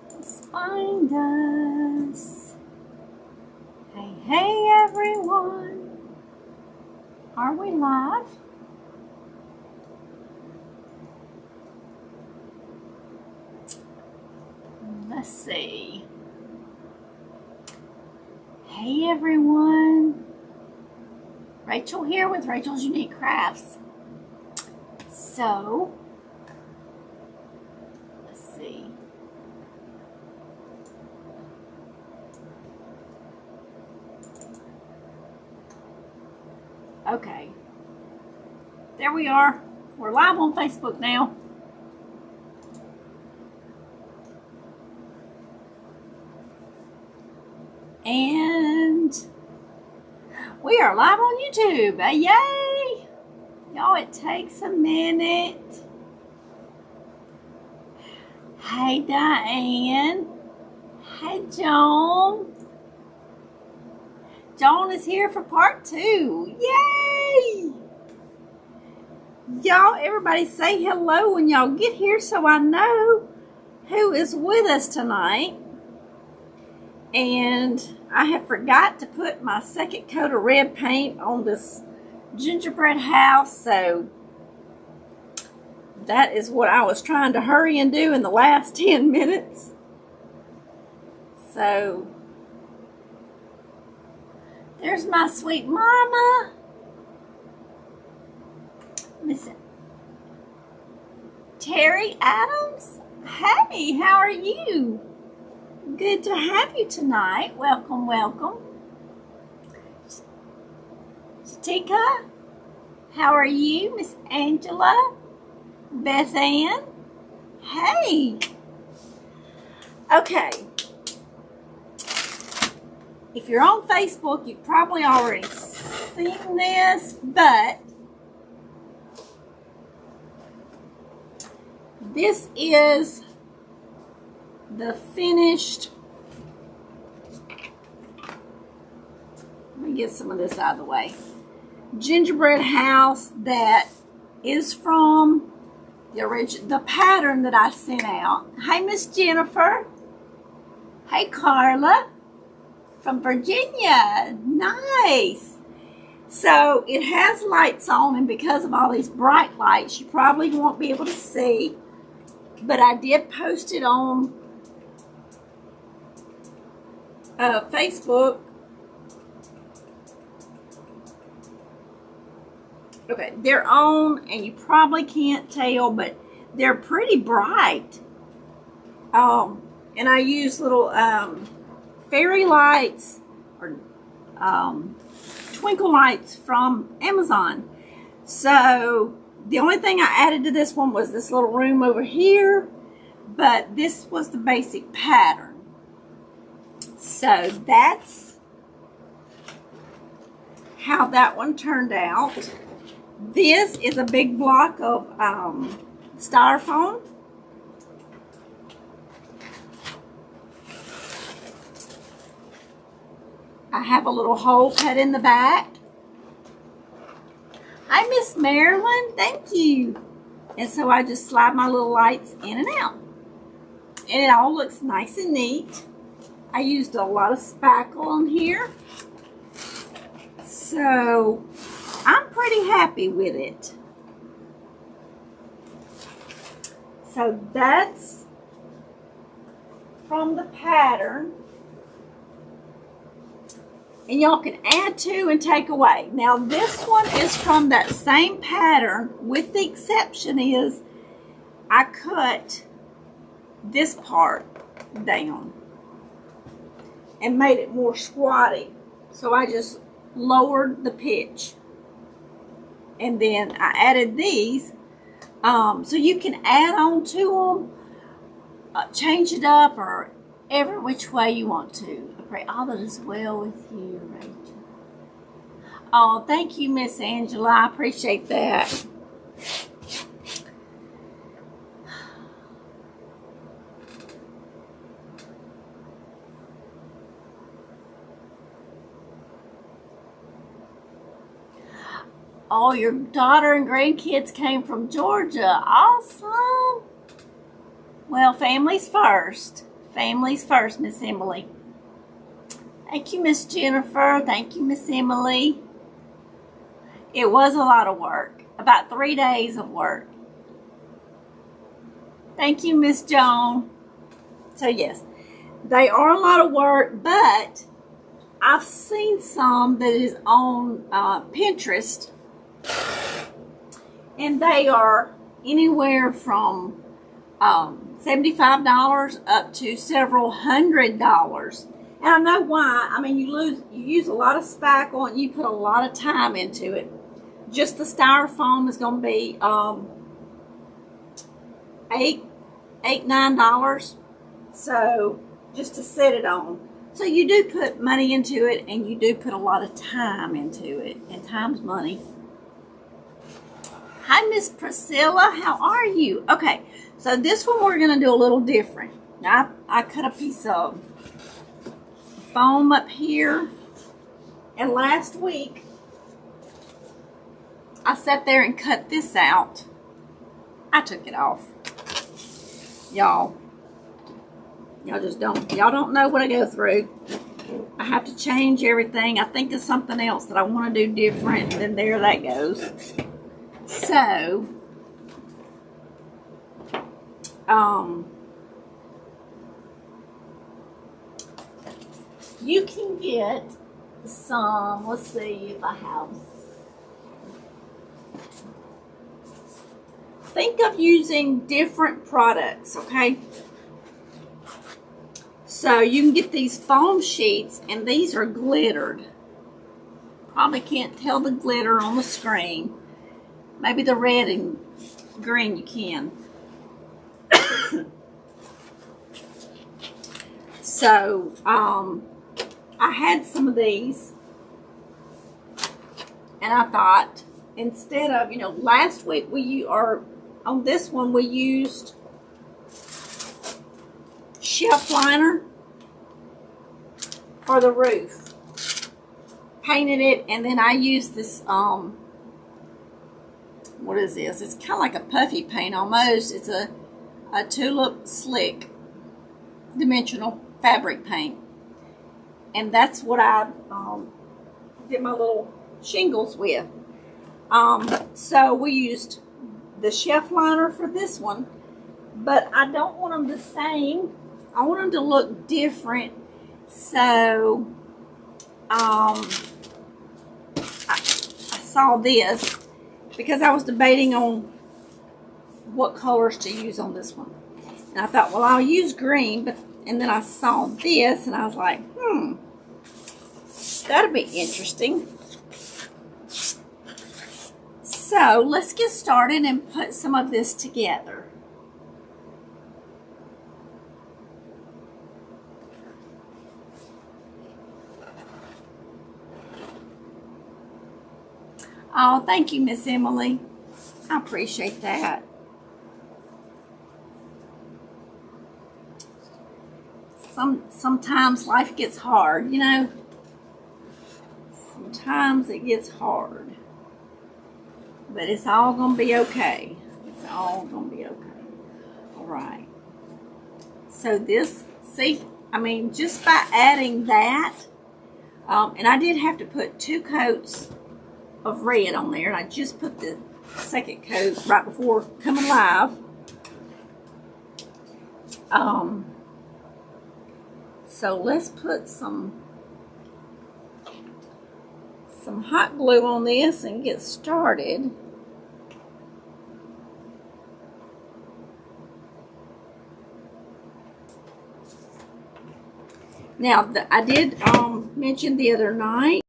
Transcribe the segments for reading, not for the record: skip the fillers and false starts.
Let's find us. Hey, hey, everyone. Are we live? Let's see. Hey, everyone. Rachel here with Rachelsuniquecrafts. So, let's see. Okay. There we are. We're live on Facebook now. And we are live on YouTube. Yay! Y'all, it takes a minute. Hey, Diane. Hey, Joan. Joan is here for part 2. Yay! Y'all, everybody say hello when y'all get here so I know who is with us tonight. And I have forgot to put my second coat of red paint on this gingerbread house, so that is what I was trying to hurry and do in the last 10 minutes. So, there's my sweet mama. Miss Terry Adams. Hey, how are you? Good to have you tonight. Welcome, welcome. Tika, how are you? Miss Angela, Beth Ann. Hey. Okay. If you're on Facebook, you've probably already seen this, but this is the finished. Let me get some of this out of the way. Gingerbread house that is from the pattern that I sent out. Hey, Miss Jennifer. Hey, Carla from Virginia. Nice. So it has lights on, and because of all these bright lights, you probably won't be able to see. But I did post it on Facebook. Okay, they're on, and you probably can't tell, but they're pretty bright. And I use little fairy lights or twinkle lights from Amazon. So the only thing I added to this one was this little room over here, but this was the basic pattern. So that's how that one turned out. This is a big block of styrofoam. I have a little hole cut in the back. Hi, Miss Marilyn. Thank you. And so I just slide my little lights in and out. And it all looks nice and neat. I used a lot of spackle on here. So I'm pretty happy with it. So that's from the pattern. And y'all can add to and take away. Now this one is from that same pattern, with the exception is I cut this part down and made it more squatty. So I just lowered the pitch. And then I added these. So you can add on to them, change it up, or every which way you want to. I pray all that is well with you, Rachel. Oh, thank you, Miss Angela. I appreciate that. Oh, your daughter and grandkids came from Georgia. Awesome. Well, families first. Families first, Miss Emily. Thank you, Miss Jennifer. Thank you, Miss Emily. It was a lot of work. About 3 days of work. Thank you, Miss Joan. So, yes, they are a lot of work, but I've seen some that is on Pinterest, and they are anywhere from $75 up to several $100s. And I know why. I mean, you use a lot of spackle and you put a lot of time into it. Just the styrofoam is going to be $9. So just to set it on. So you do put money into it, and you do put a lot of time into it, and time's money. Hi, Miss Priscilla. How are you? Okay, so this one we're going to do a little different. Now, I cut a piece of foam up here, and last week I sat there and cut this out. I took it off. Y'all don't know what I go through. I have to change everything. I think of something else that I want to do different, and then there that goes. So, you can get some, let's see if I have. Think of using different products, okay? So you can get these foam sheets, and these are glittered. Probably can't tell the glitter on the screen. Maybe the red and green you can. So I had some of these, and I thought, instead of, last week on this one we used shelf liner for the roof. Painted it, and then I used this, what is this? It's kind of like a puffy paint almost. It's a Tulip Slick dimensional fabric paint. And that's what I did my little shingles with. So we used the shelf liner for this one, but I don't want them the same. I want them to look different. So I saw this because I was debating on what colors to use on this one. And I thought, well, I'll use green, and then I saw this, and I was like, that'll be interesting. So let's get started and put some of this together. Oh, thank you, Miss Emily. I appreciate that. Sometimes life gets hard, Sometimes it gets hard. But it's all going to be okay. It's all going to be okay. All right. So this, just by adding that, and I did have to put 2 coats of red on there, and I just put the second coat right before coming live. So let's put some hot glue on this and get started. Now, I did mention the other night,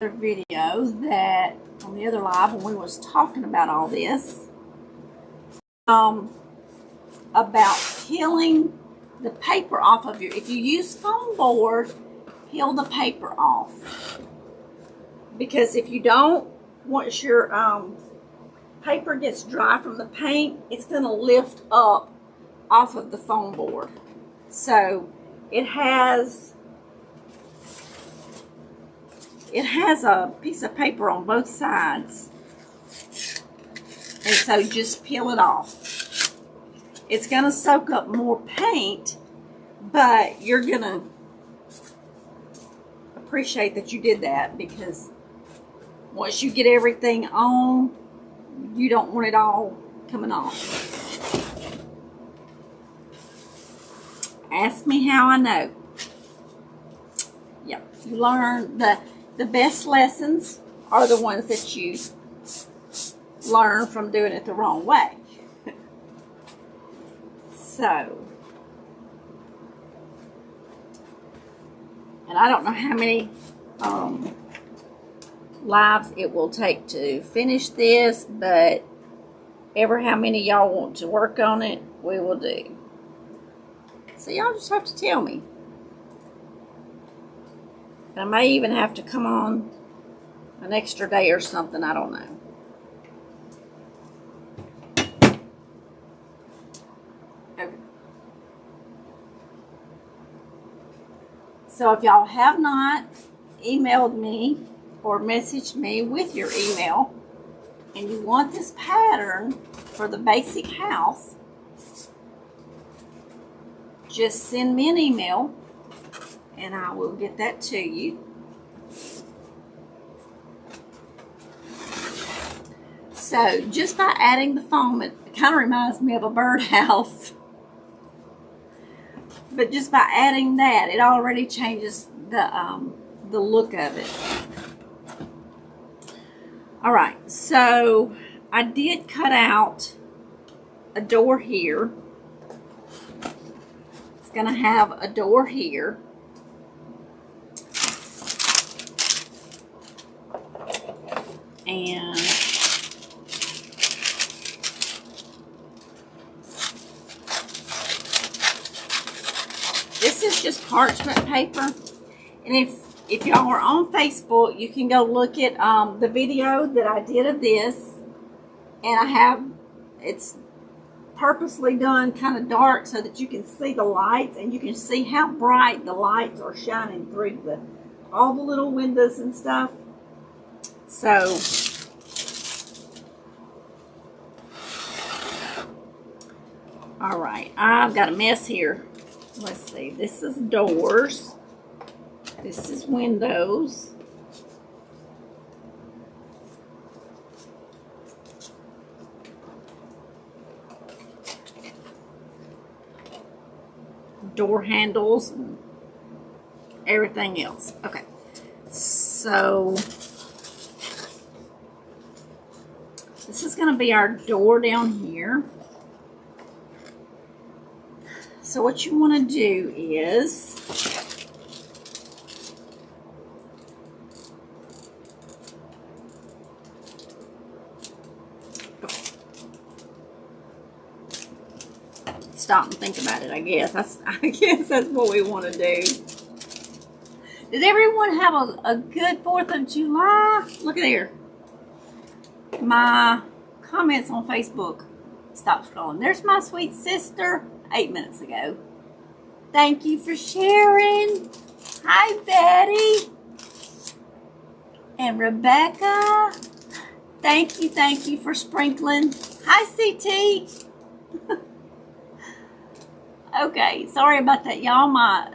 video that on the other live when we was talking about all this, about peeling the paper off of if you use foam board, peel the paper off, because if you don't, once your paper gets dry from the paint, it's going to lift up off of the foam board. So it has it has a piece of paper on both sides. And so just peel it off. It's going to soak up more paint, but you're going to appreciate that you did that, because once you get everything on, you don't want it all coming off. Ask me how I know. Yep, you learn the best lessons are the ones that you learn from doing it the wrong way. So, and I don't know how many lives it will take to finish this, but ever how many y'all want to work on it, we will do. So y'all just have to tell me. I may even have to come on an extra day or something, I don't know. Okay. So if y'all have not emailed me or messaged me with your email, and you want this pattern for the basic house, just send me an email and I will get that to you. So just by adding the foam, it kind of reminds me of a birdhouse. But just by adding that, it already changes the look of it. All right, so I did cut out a door here. It's going to have a door here. And this is just parchment paper. And if y'all are on Facebook, you can go look at the video that I did of this. And it's purposely done kind of dark so that you can see the lights, and you can see how bright the lights are shining through all the little windows and stuff. So, all right, I've got a mess here. Let's see, this is doors. This is windows. Door handles and everything else. Okay, so this is going to be our door down here. So what you want to do is stop and think about it, I guess. I guess that's what we want to do. Did everyone have a good 4th of July? Look at there. My comments on Facebook. Stop scrolling. There's my sweet sister 8 minutes ago. Thank you for sharing. Hi, Betty. And Rebecca. Thank you for sprinkling. Hi, CT. Okay, sorry about that, y'all. My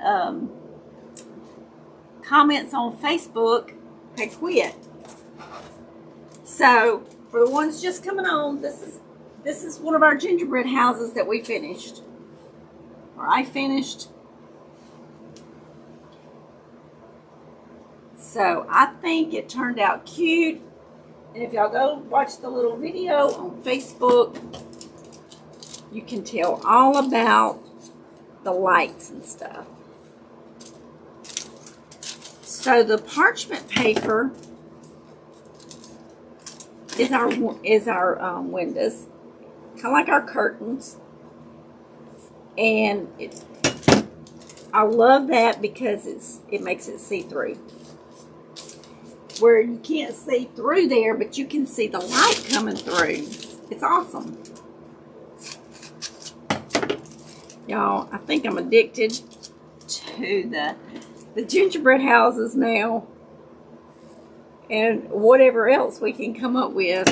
comments on Facebook had quit. So, for the ones just coming on, this is one of our gingerbread houses that we finished. Or I finished. So, I think it turned out cute. And if y'all go watch the little video on Facebook, you can tell all about the lights and stuff. So the parchment paper is our windows, kind of like our curtains, and I love that because it makes it see-through. Where you can't see through there, but you can see the light coming through. It's awesome. Y'all, I think I'm addicted to the gingerbread houses now. and whatever else we can come up with.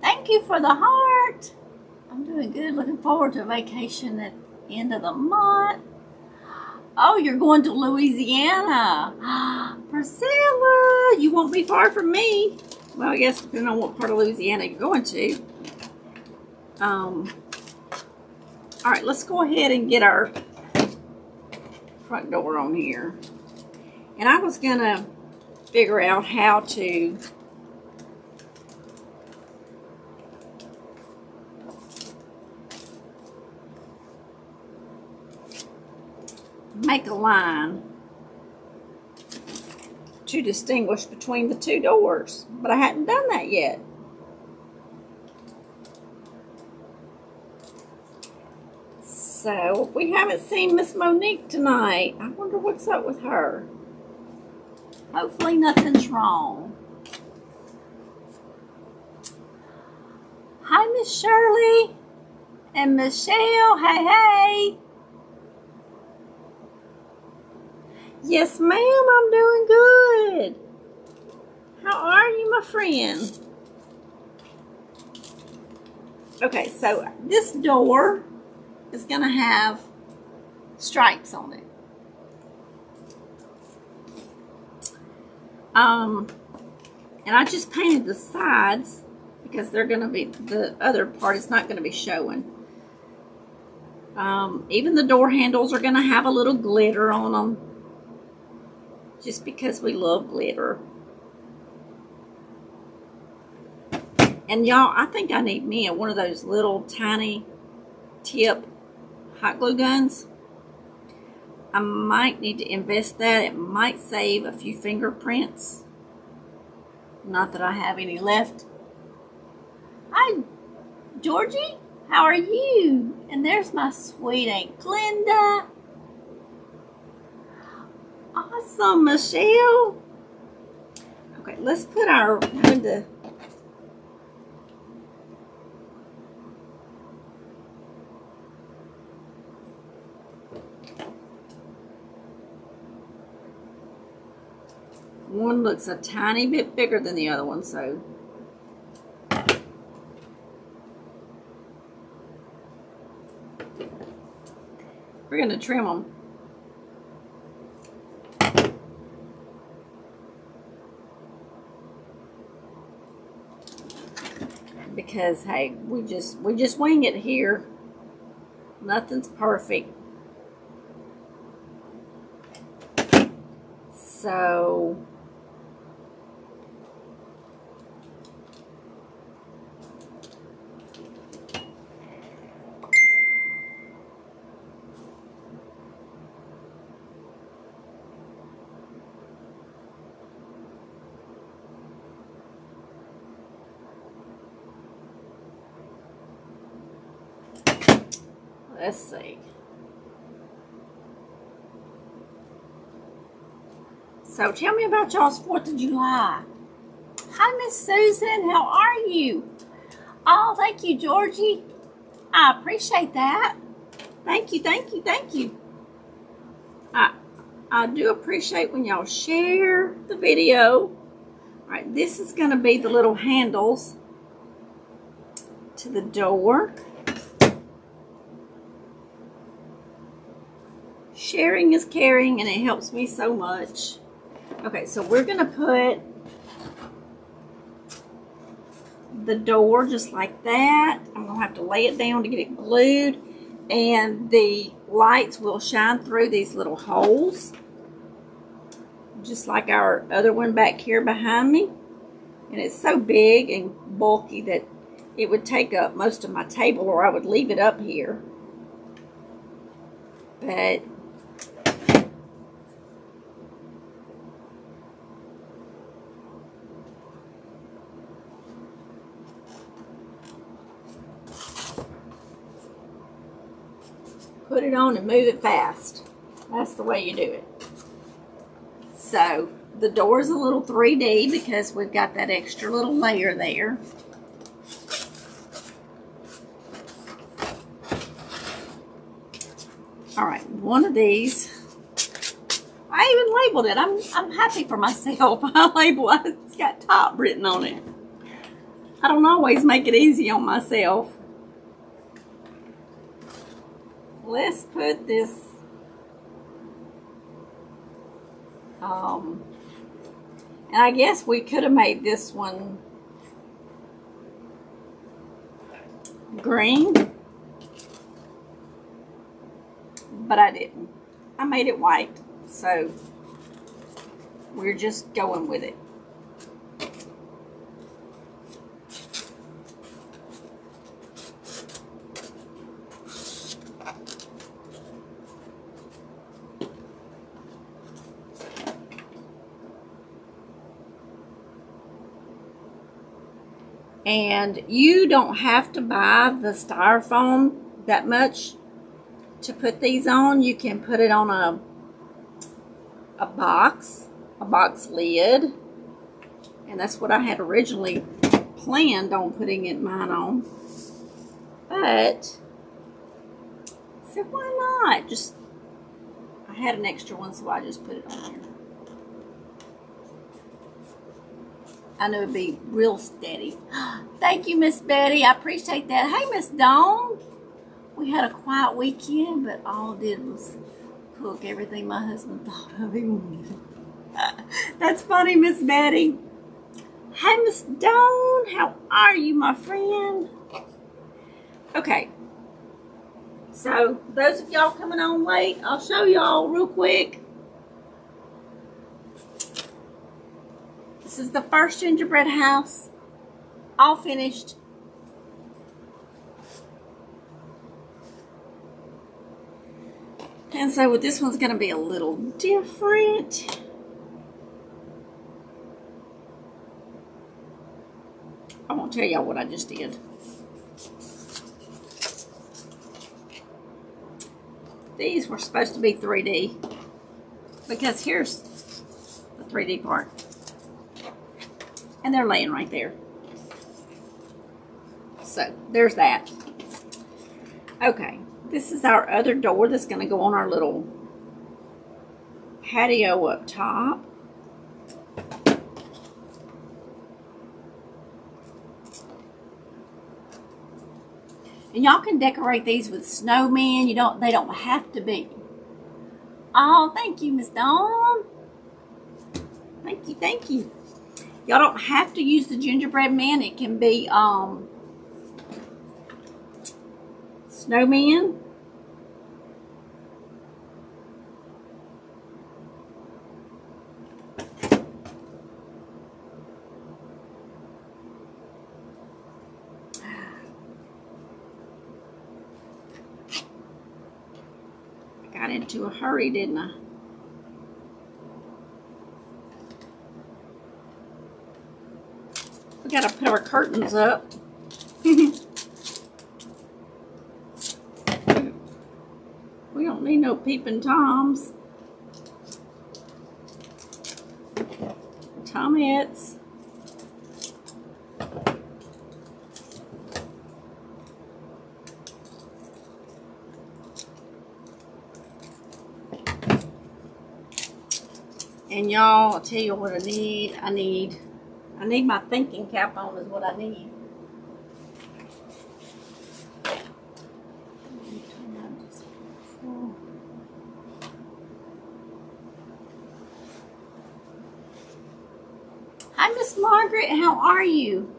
Thank you for the heart. I'm doing good. Looking forward to a vacation at the end of the month. Oh, you're going to Louisiana. Priscilla, you won't be far from me. Well, I guess depending on what part of Louisiana you're going to. All right, let's go ahead and get our front door on here. And I was going to figure out how to make a line to distinguish between the two doors, but I hadn't done that yet. So we haven't seen Miss Monique tonight. I wonder what's up with her. Hopefully nothing's wrong. Hi, Miss Shirley and Michelle. Hey, hey. Yes, ma'am, I'm doing good. How are you, my friend? Okay, so this door is going to have stripes on it. And I just painted the sides because they're going to be, the other part is not going to be showing. Even the door handles are going to have a little glitter on them. Just because we love glitter. And y'all, I think I need me one of those little tiny tip hot glue guns. I might need to invest that. It might save a few fingerprints. Not that I have any left. Hi, Georgie. How are you? And there's my sweet Aunt Glenda. Awesome, Michelle. Okay, let's put our window. One looks a tiny bit bigger than the other one, so we're going to trim them. Because hey, we just wing it here. Nothing's perfect. So let's see. So tell me about y'all's 4th of July. Hi, Miss Susan. How are you? Oh, thank you, Georgie. I appreciate that. Thank you, thank you, thank you. I do appreciate when y'all share the video. All right, this is going to be the little handles to the door. Sharing is caring, and it helps me so much. Okay, so we're going to put the door just like that. I'm going to have to lay it down to get it glued. And the lights will shine through these little holes. Just like our other one back here behind me. And it's so big and bulky that it would take up most of my table, or I would leave it up here. But it on and move it fast. That's the way you do it. So The door is a little 3D because we've got that extra little layer there. All right, one of these, I even labeled it. I'm happy for myself. I label it. It's got top written on it. I don't always make it easy on myself. Let's put this, and I guess we could have made this one green, but I didn't. I made it white, so we're just going with it. And you don't have to buy the styrofoam that much to put these on. You can put it on a box lid. And that's what I had originally planned on putting mine on. But, so why not? I had an extra one, so I just put it on there. I know it'd be real steady. Thank you, Miss Betty. I appreciate that. Hey, Miss Dawn. We had a quiet weekend, but all I did was cook everything my husband thought of he wanted. That's funny, Miss Betty. Hey, Miss Dawn. How are you, my friend? Okay. So, those of y'all coming on late, I'll show y'all real quick. This is the first gingerbread house, all finished. And so this one's going to be a little different. I won't tell y'all what I just did. These were supposed to be 3D because here's the 3D part. And they're laying right there. So, there's that. Okay, this is our other door that's going to go on our little patio up top. And y'all can decorate these with snowmen. They don't have to be. Oh, thank you, Miss Dawn. Thank you. Y'all don't have to use the gingerbread man. It can be snowman. I got into a hurry, didn't I? We gotta put our curtains up. We don't need no peeping Toms. Tomettes. And y'all, I'll tell you what I need. I need my thinking cap on is what I need. Hi, Miss Margaret. How are you?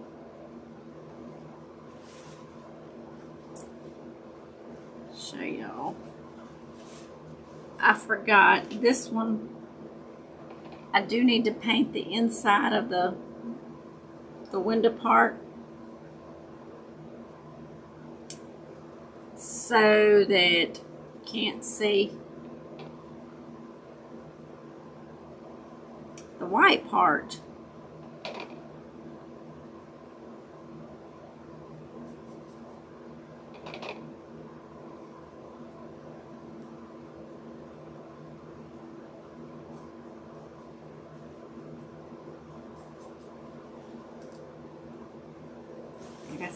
Show y'all. I forgot this one. I do need to paint the inside of the window part so that you can't see the white part.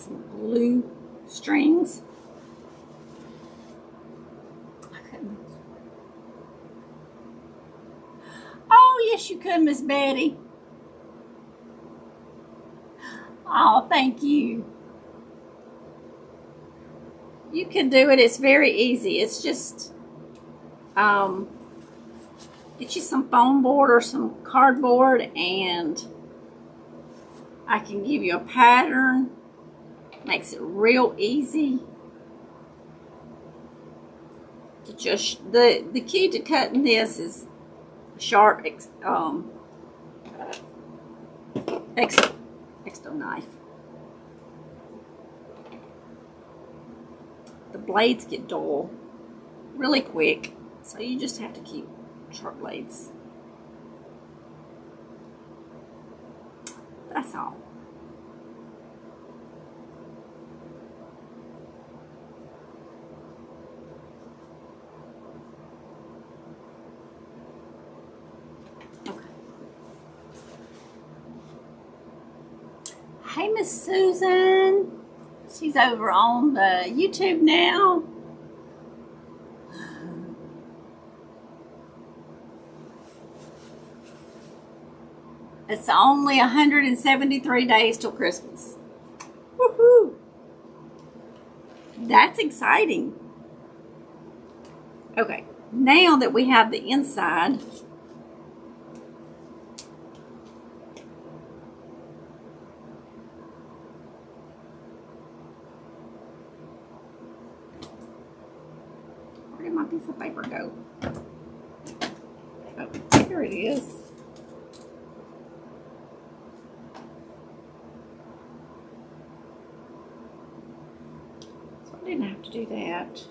some glue strings. Oh, yes, you could, Miss Betty. Oh, thank you. You can do it. It's very easy. It's just get you some foam board or some cardboard, and I can give you a pattern. Makes it real easy. Just the key to cutting this is a sharp extra knife. The blades get dull really quick, so you just have to keep sharp blades. That's all. Okay. Hey, Miss Susan. She's over on the YouTube now. It's only 173 days till Christmas. Woohoo! That's exciting. Okay, now that we have the inside, where did my piece of paper go? Oh, here it is. I didn't have to do that.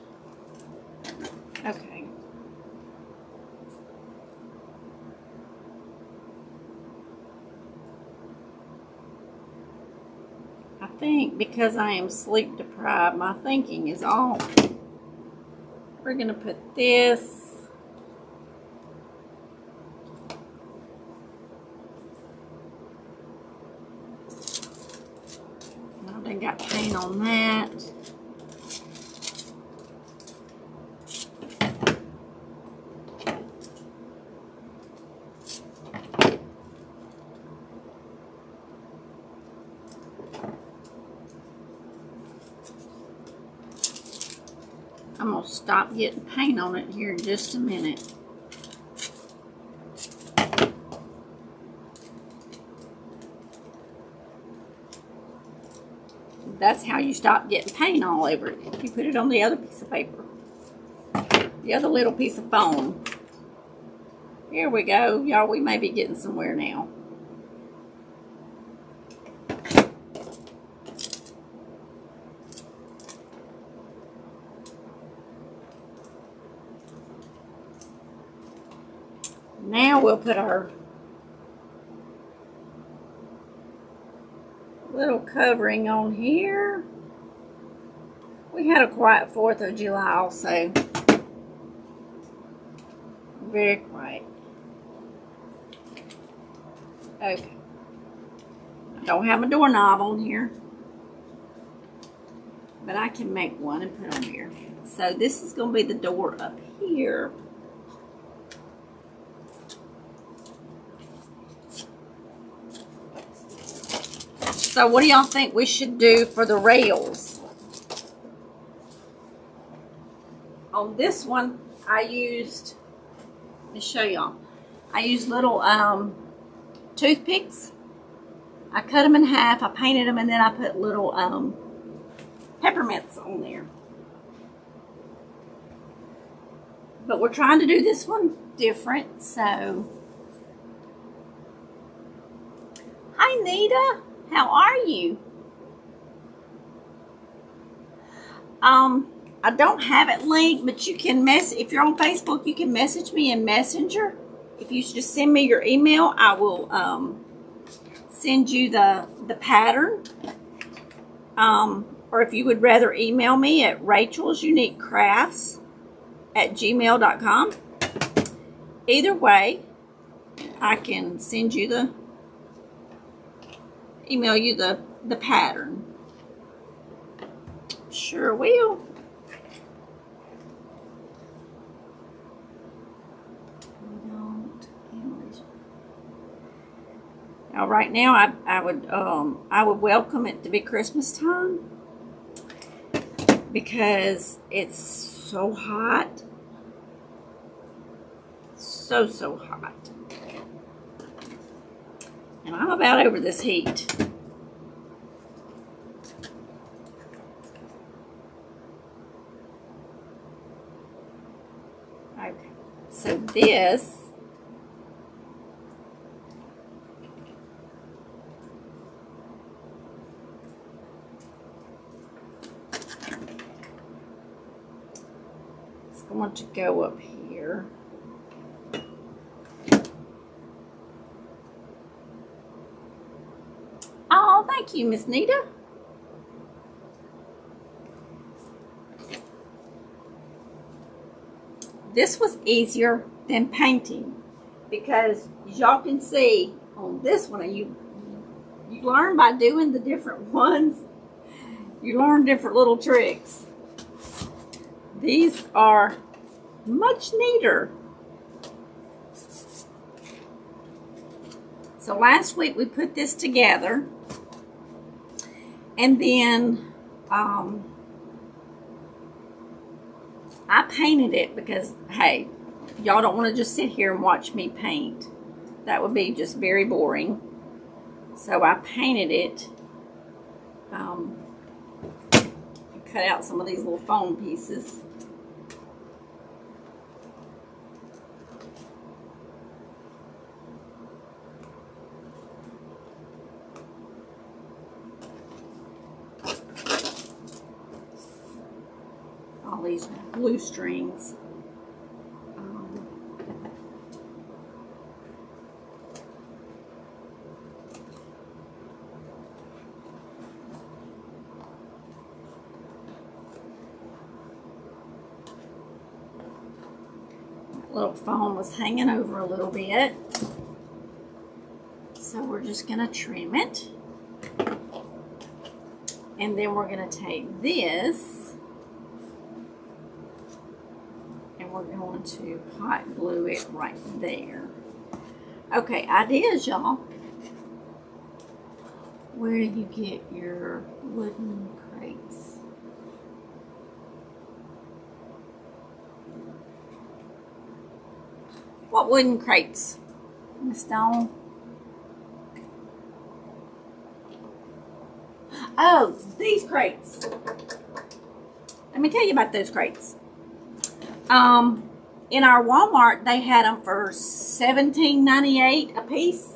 Okay. I think because I am sleep deprived, my thinking is off. We're going to put this I done got paint on that. I'm going to stop getting paint on it here in just a minute. That's how you stop getting paint all over it. You put it on the other piece of paper. The other little piece of foam. Here we go. Y'all, we may be getting somewhere now. Now we'll put our little covering on here. We had a quiet 4th of July also. Very quiet. Okay. I don't have a doorknob on here, but I can make one and put on here. So this is going to be the door up here. So what do y'all think we should do for the rails? On this one, I used, let me show y'all. I used little toothpicks. I cut them in half, I painted them, and then I put little peppermints on there. But we're trying to do this one different, so. Hi, Nita. How are you? I don't have it linked, but you can if you're on Facebook, you can message me in Messenger. If you just send me your email, I will send you the pattern. Or if you would rather email me at Rachelsuniquecrafts@gmail.com. Either way, I can email you the pattern. Sure will. Now, right now, I would welcome it to be Christmas time because it's so hot, so hot, and I'm about over this heat. Okay, so this. I want to go up here. Oh, thank you, Miss Nita. This was easier than painting because y'all can see on this one, you learn by doing the different ones. You learn different little tricks. These are much neater. So last week we put this together, and then I painted it because, hey, y'all don't want to just sit here and watch me paint. That would be just very boring. So I painted it. Cut out some of these little foam pieces. All these blue strings. Little foam was hanging over a little bit, so we're just going to trim it, and then we're going to take this and we're going to hot glue it right there. Okay, ideas, y'all. Where do you get your wooden crates? What wooden crates? Miss Dawn? Oh, these crates. Let me tell you about those crates. In our Walmart, they had them for $17.98 a piece.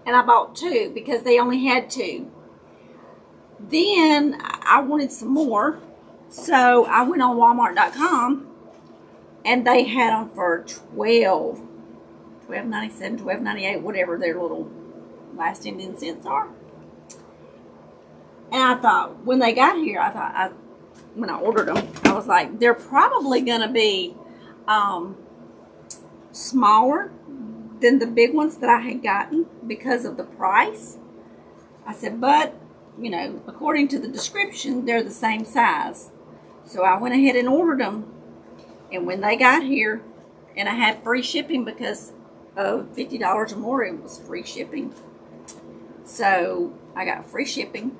And I bought two because they only had two. Then I wanted some more. So I went on Walmart.com. And they had them for $12.97, $12.98, whatever their little last ending cents are. And I thought, when they got here, when I ordered them, I was like, they're probably going to be smaller than the big ones that I had gotten because of the price. I said, but, you know, according to the description, they're the same size. So I went ahead and ordered them. And when they got here, and I had free shipping because of $50 or more, it was free shipping. So I got free shipping,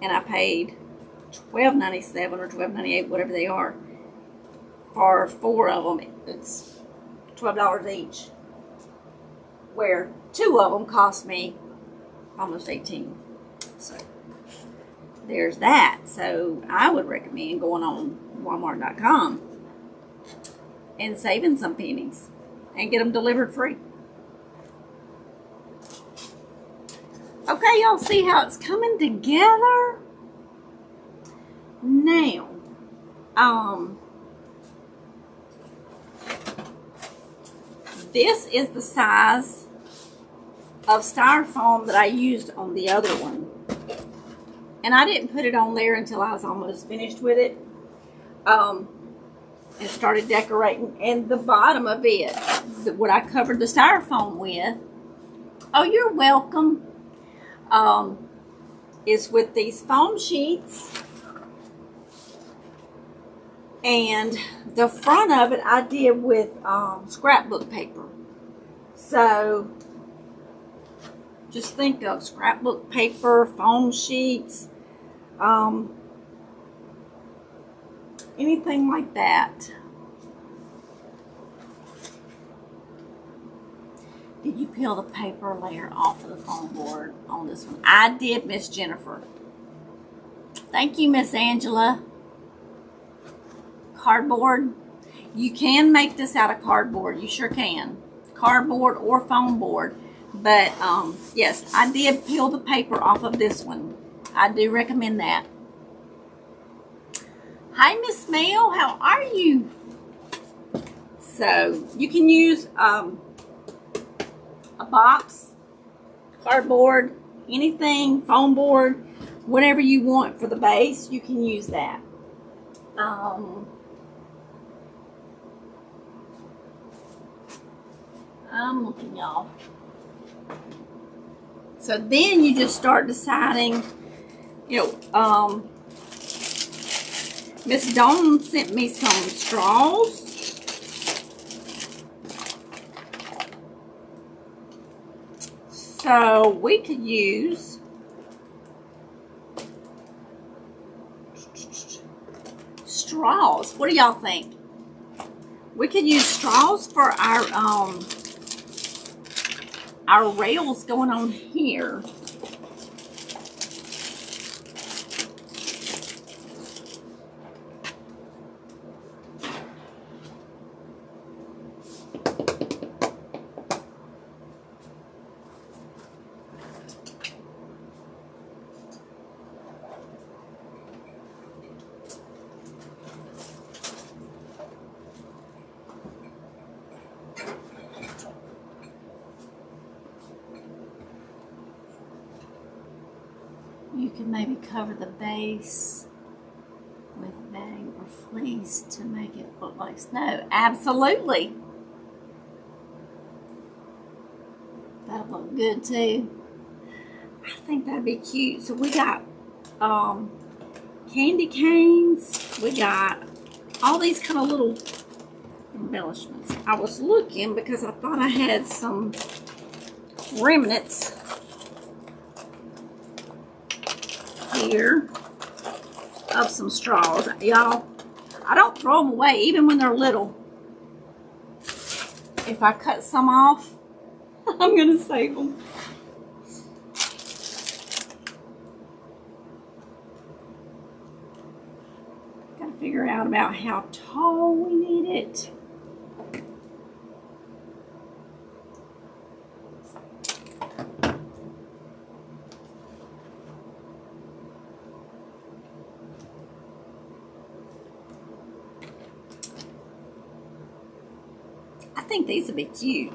and I paid $12.97 or $12.98, whatever they are, for 4 of them. It's $12 each, where 2 of them cost me almost $18. So there's that. So I would recommend going on Walmart.com and saving some pennies and get them delivered free. Okay, y'all see how it's coming together? Now, this is the size of styrofoam that I used on the other one. And I didn't put it on there until I was almost finished with it. And started decorating. And the bottom of it, what I covered the styrofoam with. Oh, you're welcome. is with these foam sheets. And the front of it I did with scrapbook paper. So just think of scrapbook paper, foam sheets, anything like that. Did you peel the paper layer off of the foam board on this one? I did, Miss Jennifer. Thank you, Miss Angela. Cardboard. You can make this out of cardboard. You sure can. Cardboard or foam board. But, yes, I did peel the paper off of this one. I do recommend that. Hi, Miss Mel. How are you? So, you can use a box, cardboard, anything, foam board, whatever you want for the base, you can use that. I'm looking, y'all. So then you just start deciding, you know, Miss Dawn sent me some straws. So we could use straws. What do y'all think? We could use straws for our rails going on here. You can maybe cover the base with bag or fleece to make it look like snow. Absolutely. That'll look good too. I think that'd be cute. So we got candy canes. We got all these kind of little embellishments. I was looking because I thought I had some remnants here of some straws. Y'all, I don't throw them away even when they're little. If I cut some off, I'm gonna save them. Gotta figure out about how tall we need it. I think these would be cute.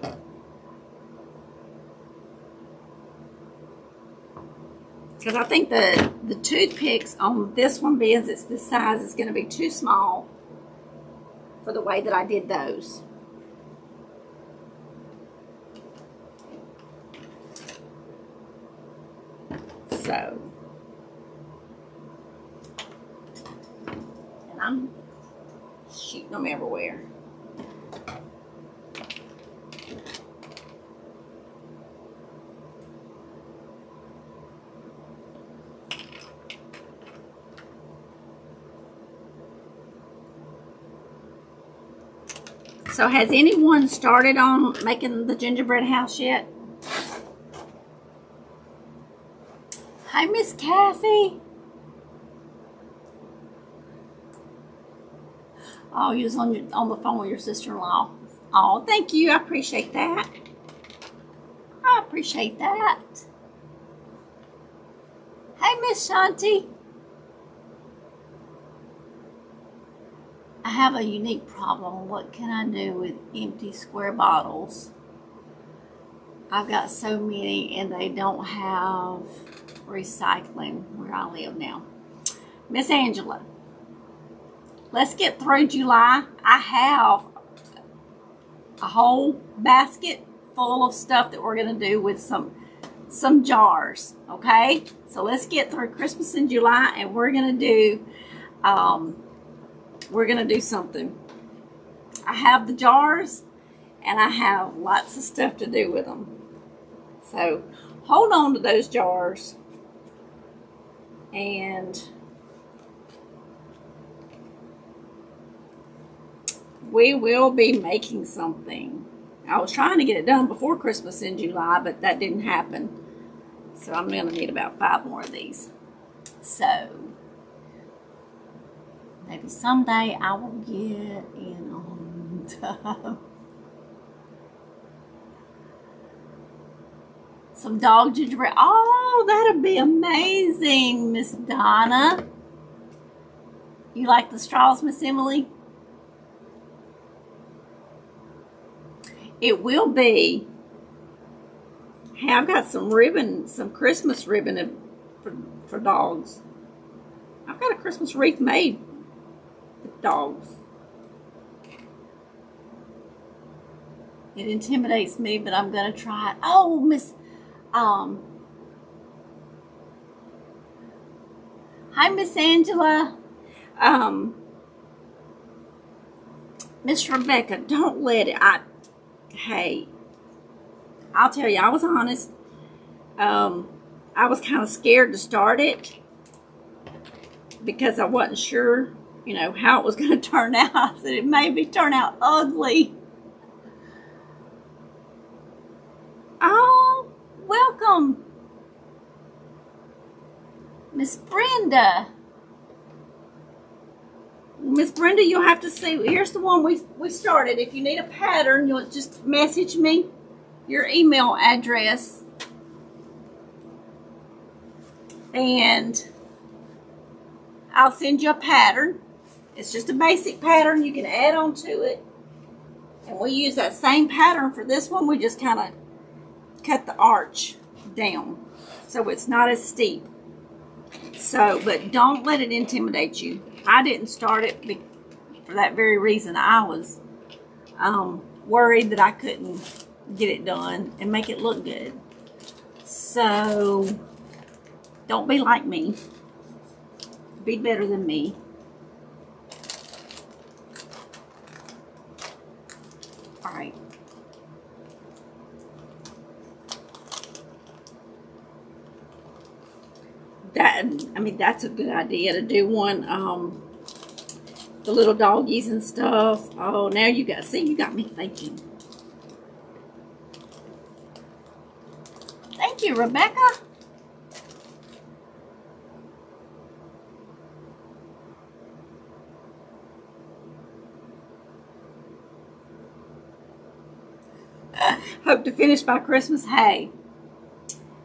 Because I think the toothpicks on this one, because it's this size, is going to be too small for the way that I did those. So, and I'm shooting them everywhere. So has anyone started on making the gingerbread house yet? Hi, Miss Kathy. Oh, you was on the phone with your sister-in-law. Oh, thank you. I appreciate that. I appreciate that. Hey, Miss Shanti. I have a unique problem. What can I do with empty square bottles? I've got so many and they don't have recycling where I live now. Miss Angela, let's get through July. I have a whole basket full of stuff that we're going to do with some some jars, okay? So let's get through Christmas in July, and we're gonna do something. I have the jars, and I have lots of stuff to do with them. So hold on to those jars, and we will be making something. I was trying to get it done before Christmas in July, but that didn't happen. So I'm going to need about 5 more of these. So maybe someday I will get in on time. Some dog gingerbread. Oh, that'd be amazing, Miss Donna. You like the straws, Miss Emily? It will be. Hey, I've got some ribbon, some Christmas ribbon for dogs. I've got a Christmas wreath made with dogs. It intimidates me, but I'm gonna try it. Oh, Miss, hi, Miss Angela. Miss Rebecca, don't let it. Hey, I'll tell you, I was honest. I was kind of scared to start it because I wasn't sure, how it was going to turn out. I said it maybe turn out ugly. Oh, welcome, Miss Brenda. Miss Brenda, you'll have to see. Here's the one we started. If you need a pattern, you'll just message me your email address, and I'll send you a pattern. It's just a basic pattern. You can add on to it. And we use that same pattern for this one. We just kind of cut the arch down so it's not as steep. So, but don't let it intimidate you. I didn't start it for that very reason. I was worried that I couldn't get it done and make it look good. So, don't be like me. Be better than me. All right. That's a good idea to do one, the little doggies and stuff. Oh, now you got me thinking. Thank you, Rebecca. Hope to finish by Christmas. Hey,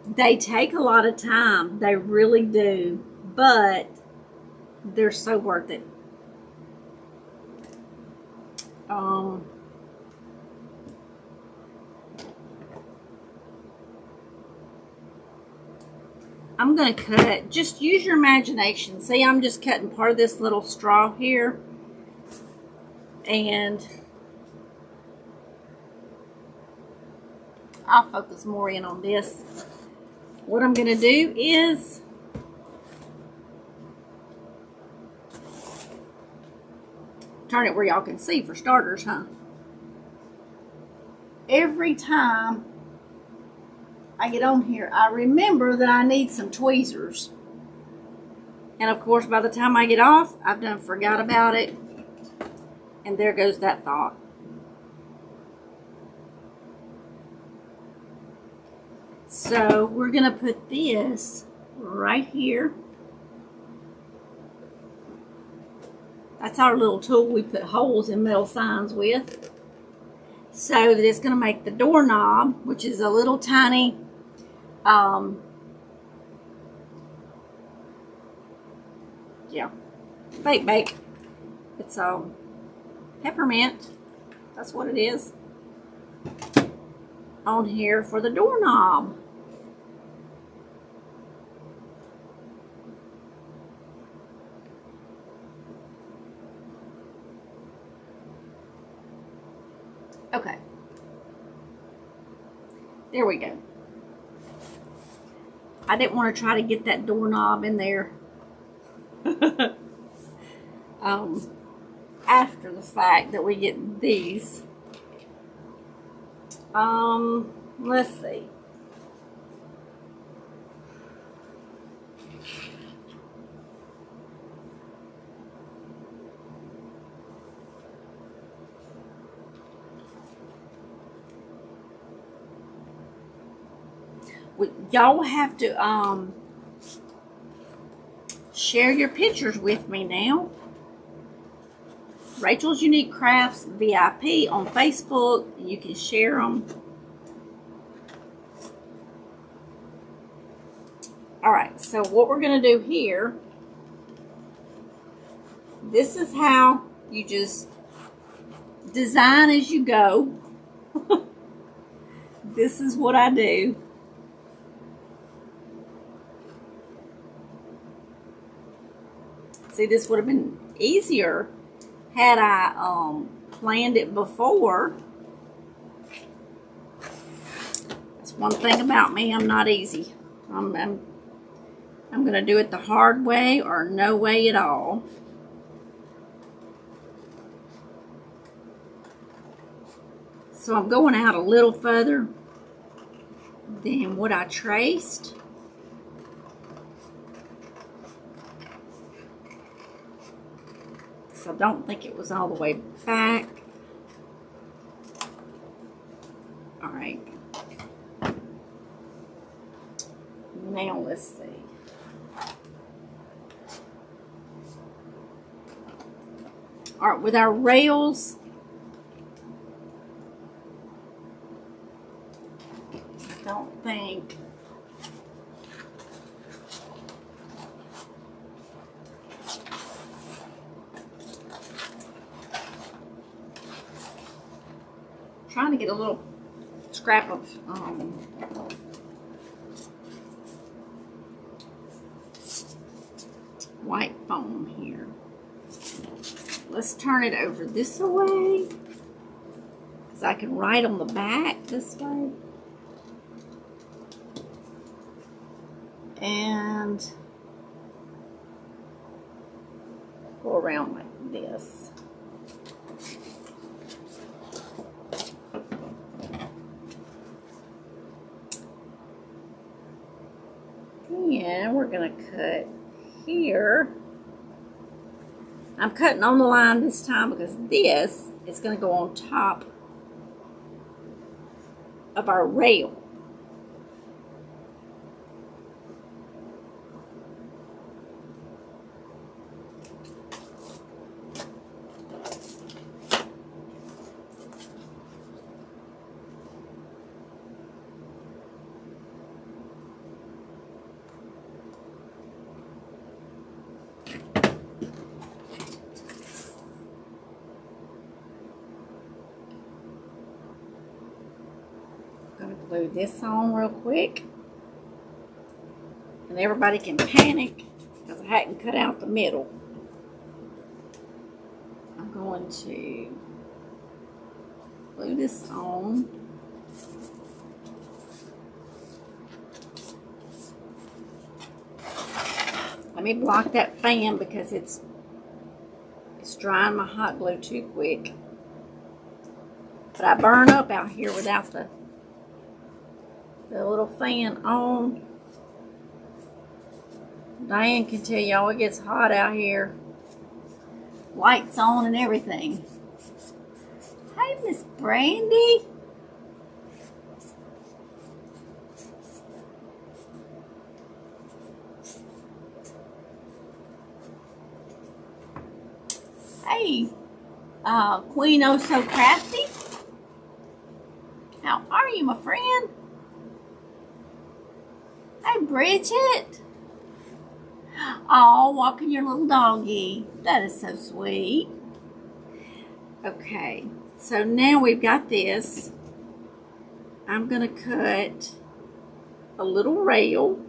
they take a lot of time. They really do. But they're so worth it. I'm going to cut, just use your imagination. See, I'm just cutting part of this little straw here. And I'll focus more in on this. What I'm going to do is turn it where y'all can see for starters, huh? Every time I get on here, I remember that I need some tweezers. And of course, by the time I get off, I've done forgot about it. And there goes that thought. So we're going to put this right here. That's our little tool we put holes in metal signs with. So that it's going to make the doorknob, which is a little tiny bake. It's peppermint. That's what it is. On here for the doorknob. Okay. There we go. I didn't want to try to get that doorknob in there after the fact that we get these. Let's see. Y'all have to share your pictures with me now. Rachel's Unique Crafts VIP on Facebook. You can share them. Alright, so what we're going to do here, this is how you just design as you go. This is what I do. See, this would have been easier had I planned it before. That's one thing about me. I'm not easy. I'm going to do it the hard way or no way at all. So I'm going out a little further than what I traced. I don't think it was all the way back. All right. Now let's see. All right, with our rails, I don't think trying to get a little scrap of white foam here. Let's turn it over this way because I can write on the back this way. And go around like this. And we're going to cut here. I'm cutting on the line this time because this is going to go on top of our rail. Glue this on real quick, and everybody can panic because I hadn't cut out the middle. I'm going to glue this on. Let me block that fan because it's drying my hot glue too quick. But I burn up out here without the little fan on. Diane can tell y'all it gets hot out here. Lights on and everything. Hey, Miss Brandy. Hey, Queen Oh So Crafty. How are you, my friend? Hey, Bridget. Oh, walking your little doggy. That is so sweet. Okay, so now we've got this. I'm going to cut a little rail.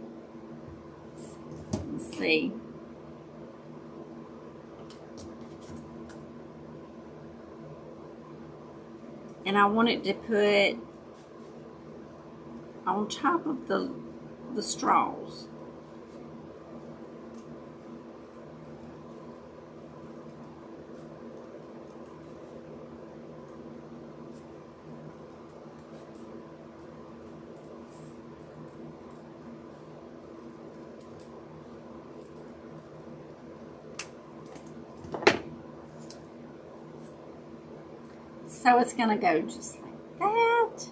Let's see. And I want it to put on top of the the straws. So it's going to go just like that.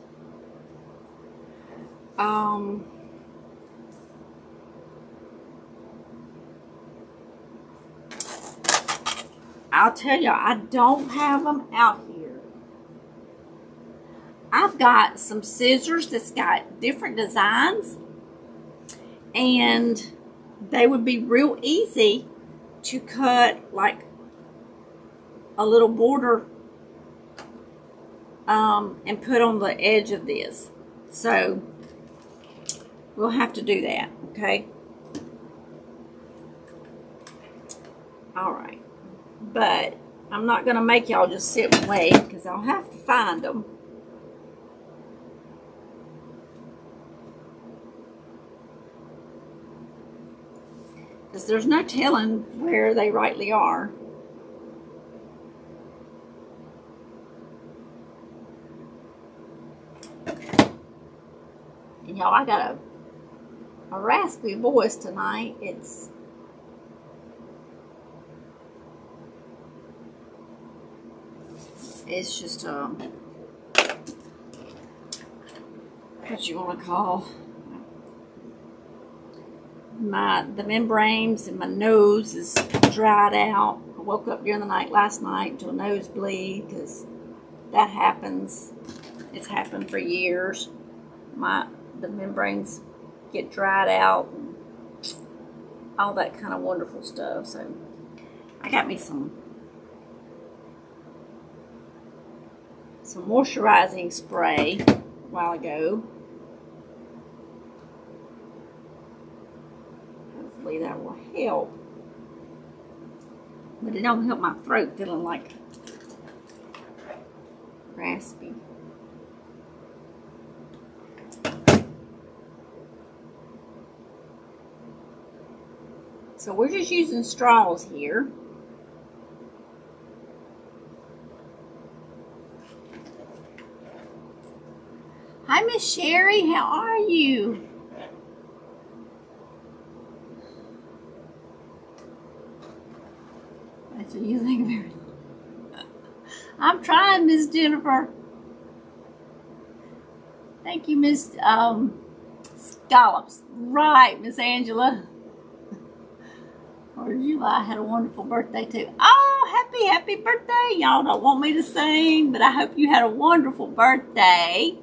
I'll tell you, I don't have them out here. I've got some scissors that's got different designs, and they would be real easy to cut like a little border and put on the edge of this. So we'll have to do that, okay? All right. But I'm not going to make y'all just sit and wait, because I'll have to find them. Because there's no telling where they rightly are. And y'all, I got a raspy voice tonight. It's just what you want to call the membranes in my nose is dried out. I woke up during the night last night to a nosebleed, because that happens. It's happened for years. The membranes get dried out and all that kind of wonderful stuff. So I got me some moisturizing spray a while ago. Hopefully that will help. But it don't help my throat feeling like raspy. So we're just using straws here. Hi, Miss Sherry. How are you? That's what you think, very. I'm trying, Miss Jennifer. Thank you, Miss Scallops. Right, Miss Angela. 4th of July, had a wonderful birthday too. Oh, happy birthday. Y'all don't want me to sing, but I hope you had a wonderful birthday.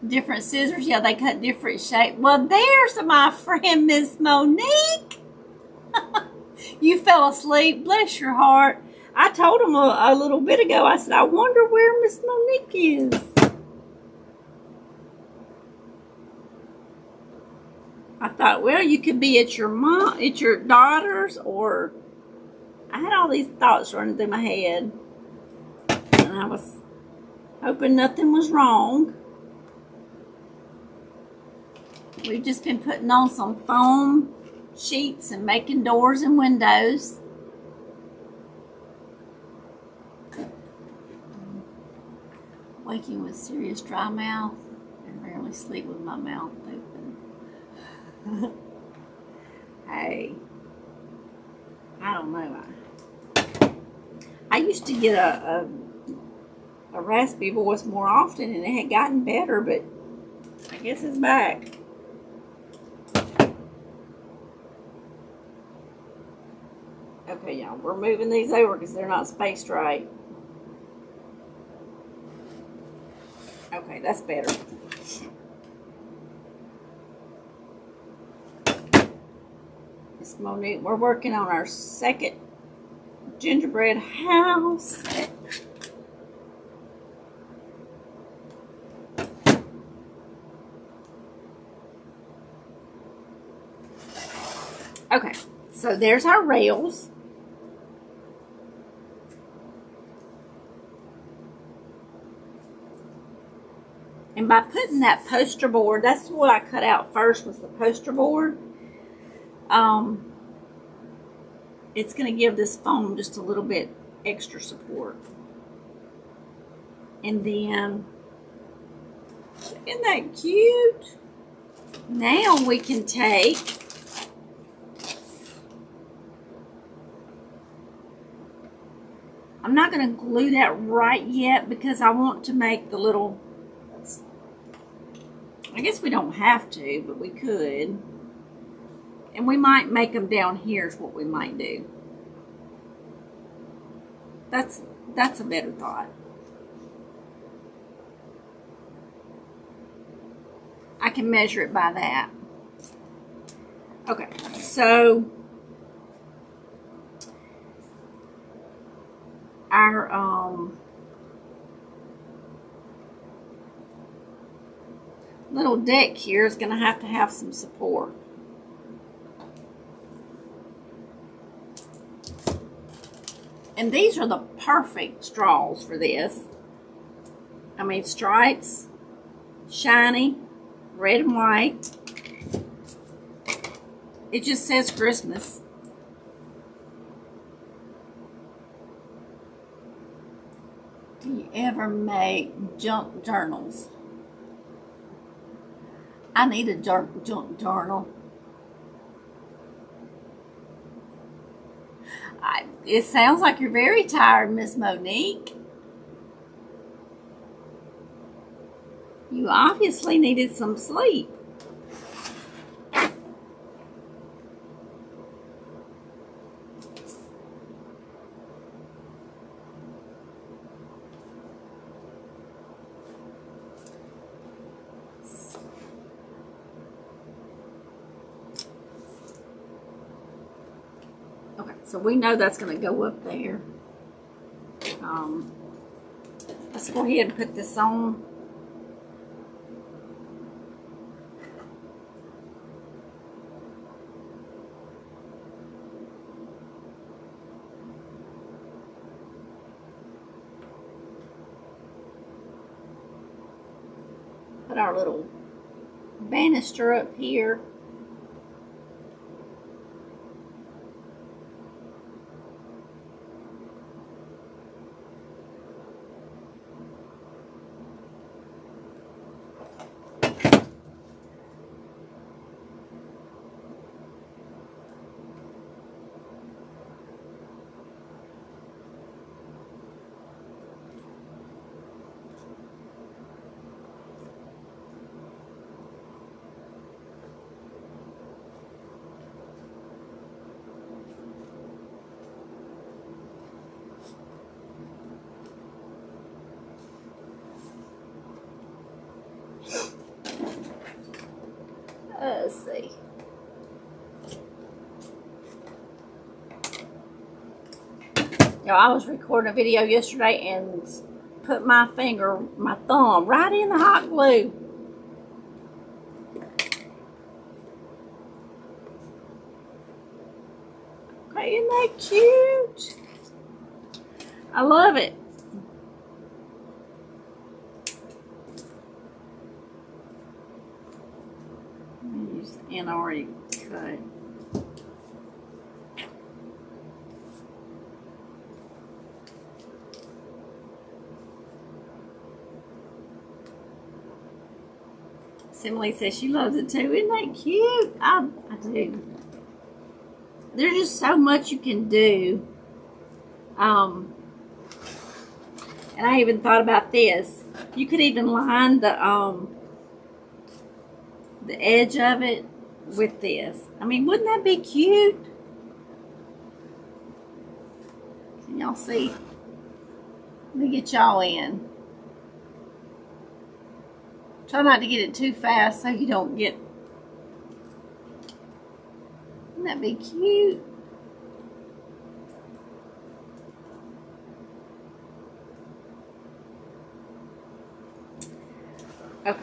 Different scissors, yeah, they cut different shape. Well, there's my friend, Miss Monique. You fell asleep, bless your heart. I told him a little bit ago, I said, I wonder where Miss Monique is. I thought, well, you could be at your daughter's, or I had all these thoughts running through my head, and I was hoping nothing was wrong. We've just been putting on some foam sheets and making doors and windows. Waking with serious dry mouth and rarely sleep with my mouth open. Hey, I don't know. I used to get a raspy voice more often, and it had gotten better, but I guess it's back. Okay, y'all, we're moving these over because they're not spaced right. Okay, that's better. Miss Monique, we're working on our second gingerbread house. Okay, so there's our rails. And by putting that poster board, that's what I cut out first, was the poster board. It's going to give this foam just a little bit extra support. And then, isn't that cute? Now we can take I'm not going to glue that right yet because I want to make the little, I guess we don't have to, but we could. And we might make them down here is what we might do. That's a better thought. I can measure it by that. Okay, so our little deck here is going to have some support. And these are the perfect straws for this. I mean, stripes, shiny, red and white. It just says Christmas. Do you ever make junk journals? I need a junk journal. It sounds like you're very tired, Miss Monique. You obviously needed some sleep. So we know that's going to go up there. Let's go ahead and put this on. Put our little banister up here. Let's see. Now, I was recording a video yesterday and put my thumb right in the hot glue. Okay, isn't that cute? I love it. And already cut. Simile says she loves it too. Isn't that cute? I do. There's just so much you can do. And I even thought about this. You could even line the edge of it with this. I mean, wouldn't that be cute? Can y'all see? Let me get y'all in. Try not to get it too fast so you don't get... Wouldn't that be cute? Okay.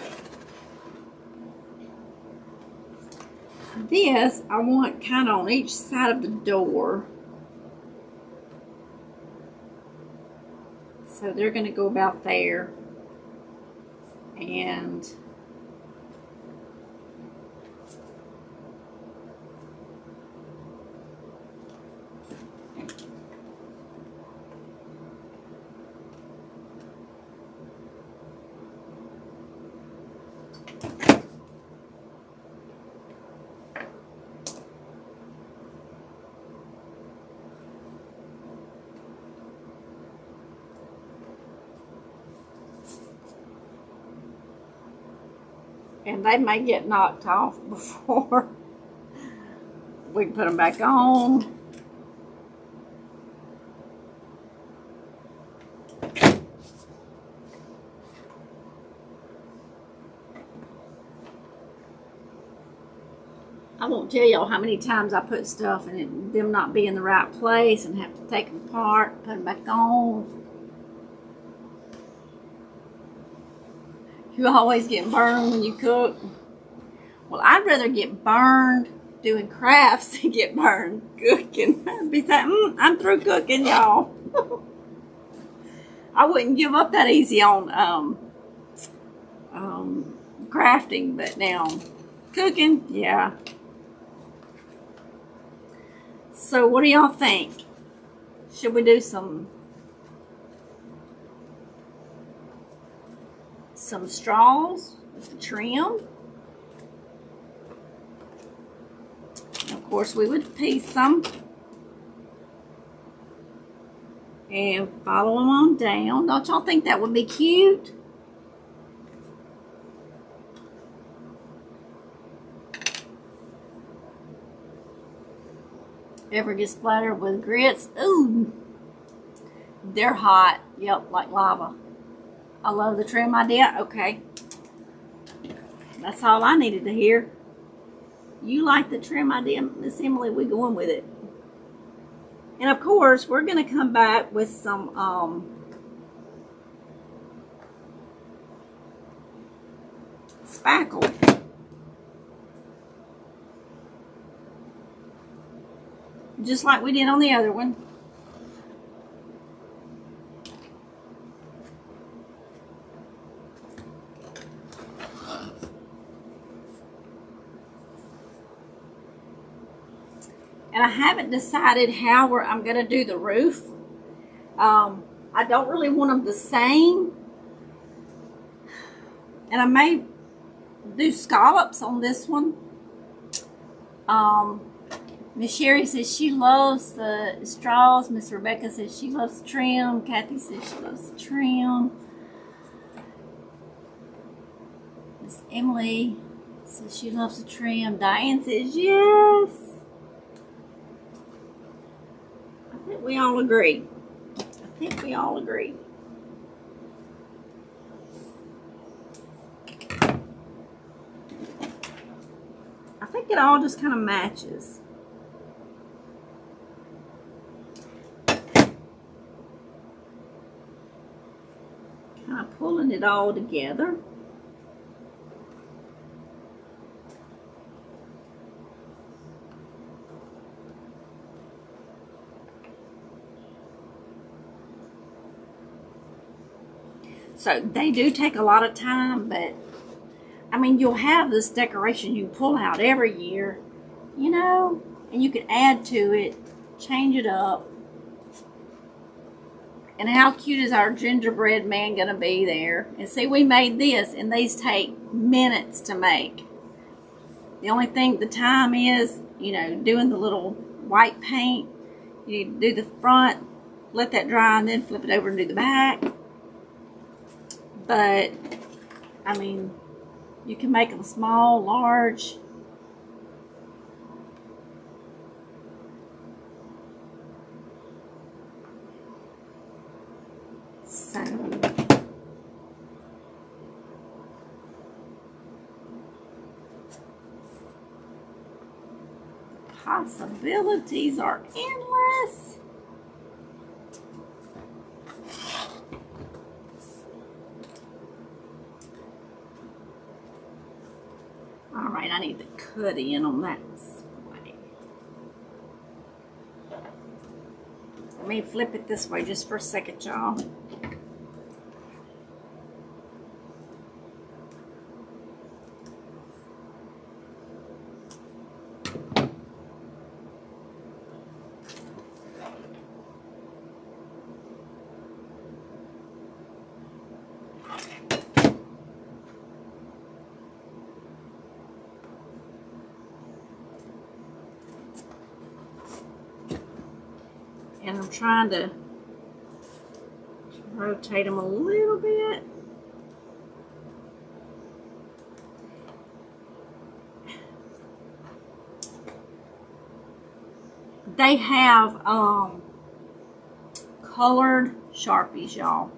This I want kind of on each side of the door. So they're going to go about there. And they may get knocked off before we can put them back on. I won't tell y'all how many times I put stuff and them not be in the right place and have to take them apart, put them back on. You always get burned when you cook. Well, I'd rather get burned doing crafts than get burned cooking. I'd be saying, I'm through cooking, y'all. I wouldn't give up that easy on crafting, but now cooking, yeah. So what do y'all think? Should we do some straws with the trim? And of course, we would piece some and follow them on down. Don't y'all think that would be cute? Ever get splattered with grits? Ooh, they're hot. Yep, like lava. I love the trim idea. Okay. That's all I needed to hear. You like the trim idea, Miss Emily? We going with it. And of course, we're going to come back with some spackle. Just like we did on the other one. And I haven't decided how I'm going to do the roof. I don't really want them the same. And I may do scallops on this one. Miss Sherry says she loves the straws. Miss Rebecca says she loves the trim. Kathy says she loves the trim. Miss Emily says she loves the trim. Diane says yes. I think we all agree. I think we all agree. I think it all just kind of matches. Kind of pulling it all together. So they do take a lot of time, but I mean, you'll have this decoration you can pull out every year, you know, and you can add to it, change it up. And how cute is our gingerbread man gonna be there? And see, we made this, and these take minutes to make. The only thing, the time is, you know, doing the little white paint. You do the front, let that dry, and then flip it over and do the back. But, I mean, you can make them small, large. So, possibilities are endless. All right, I need to cut in on that way. Let me flip it this way just for a second, y'all. And I'm trying to rotate them a little bit. They have colored Sharpies, y'all.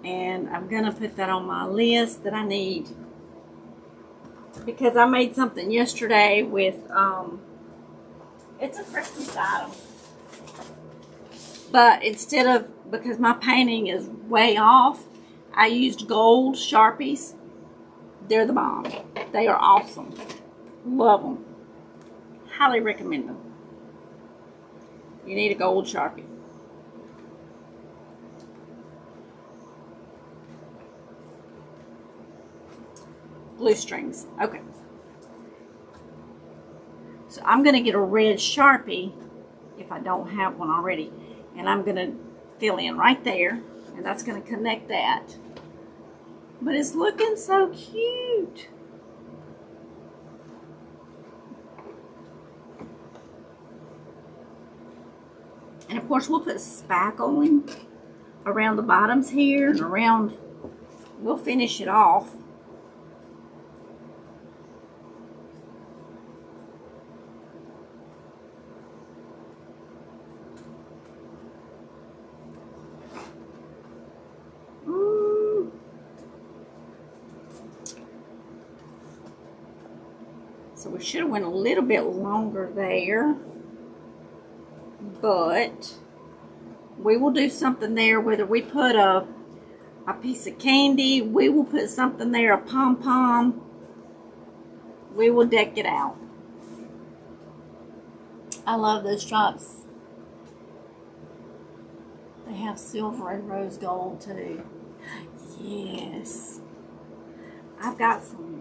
And I'm going to put that on my list that I need. Because I made something yesterday with, it's a Christmas item. But instead of, because my painting is way off, I used gold Sharpies. They're the bomb. They are awesome. Love them. Highly recommend them. You need a gold Sharpie. Glue strings. Okay. So I'm going to get a red Sharpie if I don't have one already. And I'm going to fill in right there. And that's going to connect that. But it's looking so cute. And of course we'll put spackling around the bottoms here and around, we'll finish it off. So we should have went a little bit longer there. But we will do something there, whether we put a piece of candy, we will put something there, a pom-pom. We will deck it out. I love those stripes. They have silver and rose gold too. Yes. I've got some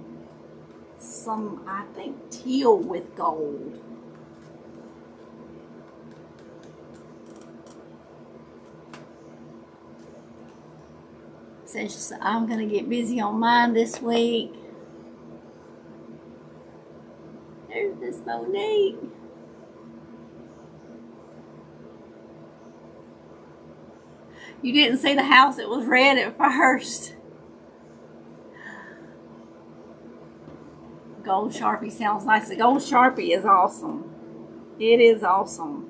I think teal with gold. Since I'm going to get busy on mine this week. There's Miss Monique. You didn't see the house. It was red at first. Gold Sharpie sounds nice. The gold Sharpie is awesome. It is awesome.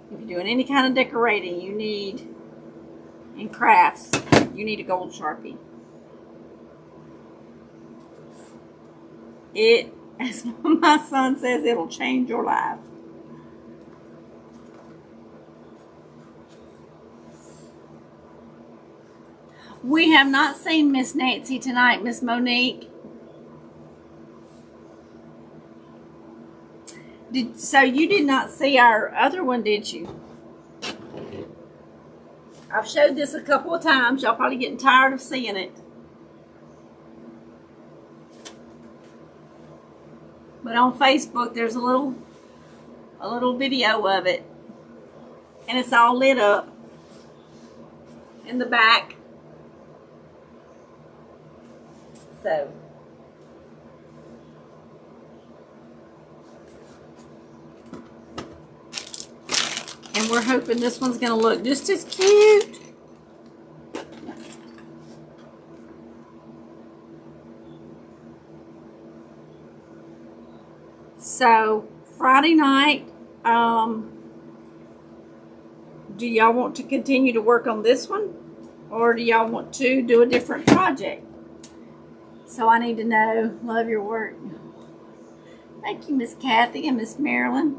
If you're doing any kind of decorating, you need, in crafts, you need a gold Sharpie. It, as my son says, it'll change your life. We have not seen Miss Nancy tonight, Miss Monique. So you did not see our other one, did you? I've showed this a couple of times. Y'all probably getting tired of seeing it. But on Facebook, there's a little video of it. And it's all lit up in the back. So. And we're hoping this one's going to look just as cute. So, Friday night, do y'all want to continue to work on this one? Or do y'all want to do a different project? So I need to know. Love your work. Thank you, Miss Kathy and Miss Marilyn.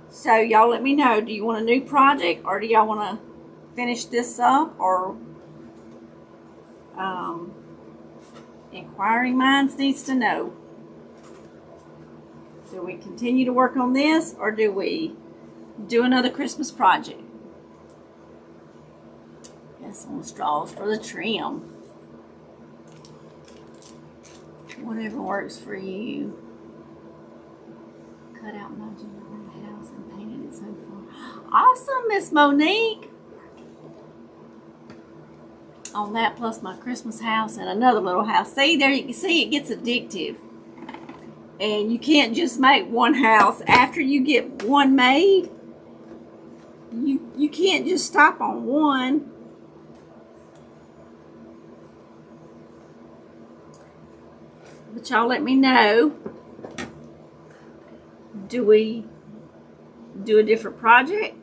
So y'all let me know, do you want a new project or do y'all want to finish this up, or inquiring minds needs to know. Do we continue to work on this or do we do another Christmas project? Got some straws for the trim. Whatever works for you. Cut out my gingerbread house and painted it so far. Awesome, Miss Monique. On that, plus my Christmas house and another little house. See, there you can see it gets addictive. And you can't just make one house. After you get one made, you can't just stop on one. But y'all let me know. Do we do a different project?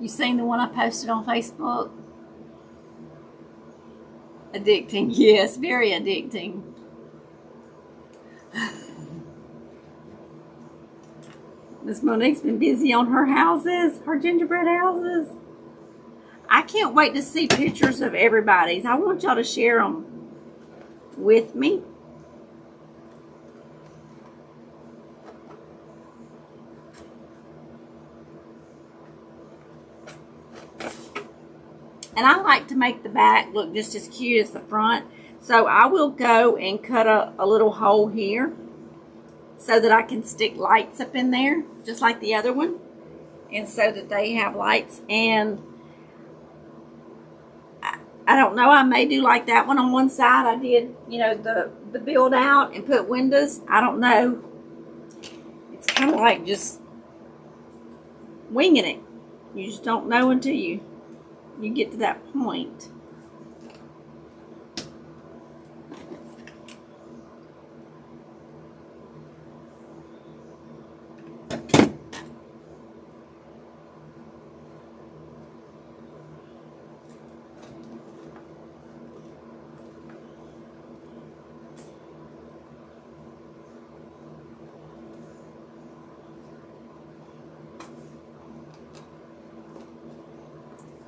You seen the one I posted on Facebook? Addicting, yes, very addicting. Miss Monique's been busy on her houses, her gingerbread houses. I can't wait to see pictures of everybody's. I want y'all to share them with me. And I like to make the back look just as cute as the front. So I will go and cut a little hole here so that I can stick lights up in there, just like the other one. And so that they have lights. And I don't know, I may do like that one on one side. I did, you know, the build out and put windows. I don't know. It's kind of like just winging it. You just don't know until you get to that point.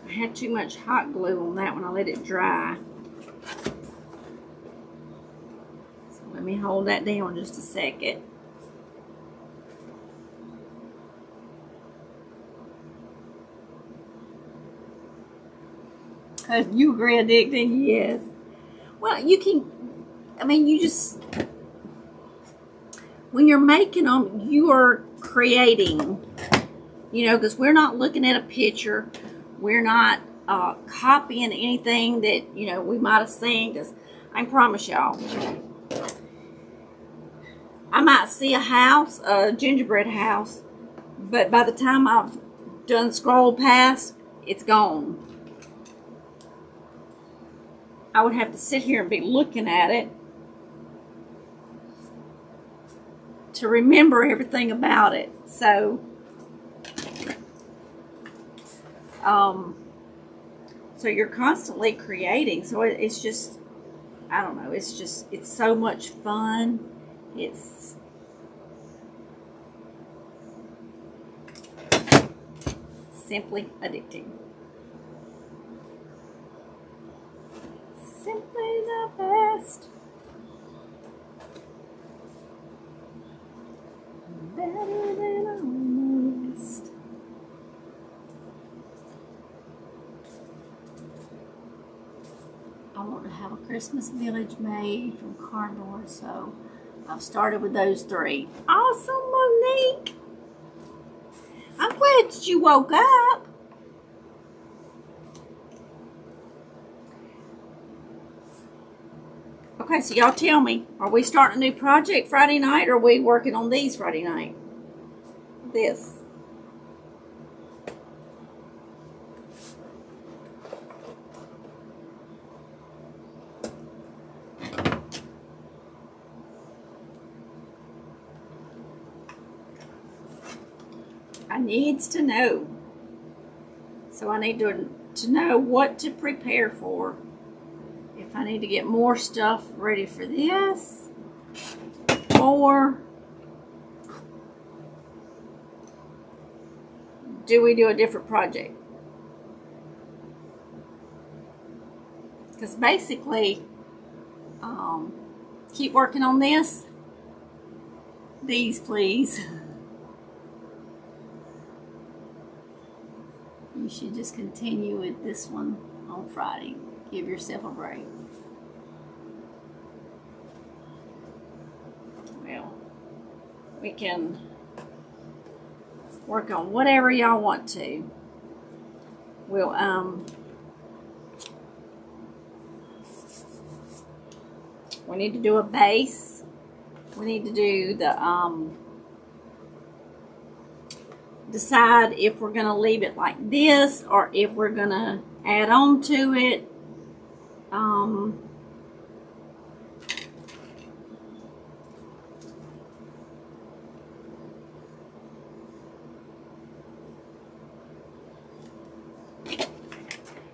I had too much hot glue on that when I let it dry. So let me hold that down just a second. You agree, addicting? Yes. Well, you can, I mean, you just, when you're making them, you are creating, you know, because we're not looking at a picture. We're not copying anything that, you know, we might have seen. Because I promise y'all, I might see a house, a gingerbread house, but by the time I've done scrolled past, it's gone. I would have to sit here and be looking at it to remember everything about it. So so you're constantly creating. So it's just, I don't know, it's just, it's so much fun. It's simply addicting. Simply the best. Better than almost. I want to have a Christmas village made from cardboard, so I've started with those three. Awesome, Monique. I'm glad that you woke up. Okay, so y'all tell me, are we starting a new project Friday night, or are we working on these Friday night? This. I needs to know. So I need to know what to prepare for. If I need to get more stuff ready for this, or do we do a different project? Because basically, keep working on this. These, please. You should just continue with this one on Friday. Give yourself a break. Well, we can work on whatever y'all want to. We'll We need to do a base. We need to do the, decide if we're going to leave it like this or if we're going to add on to it.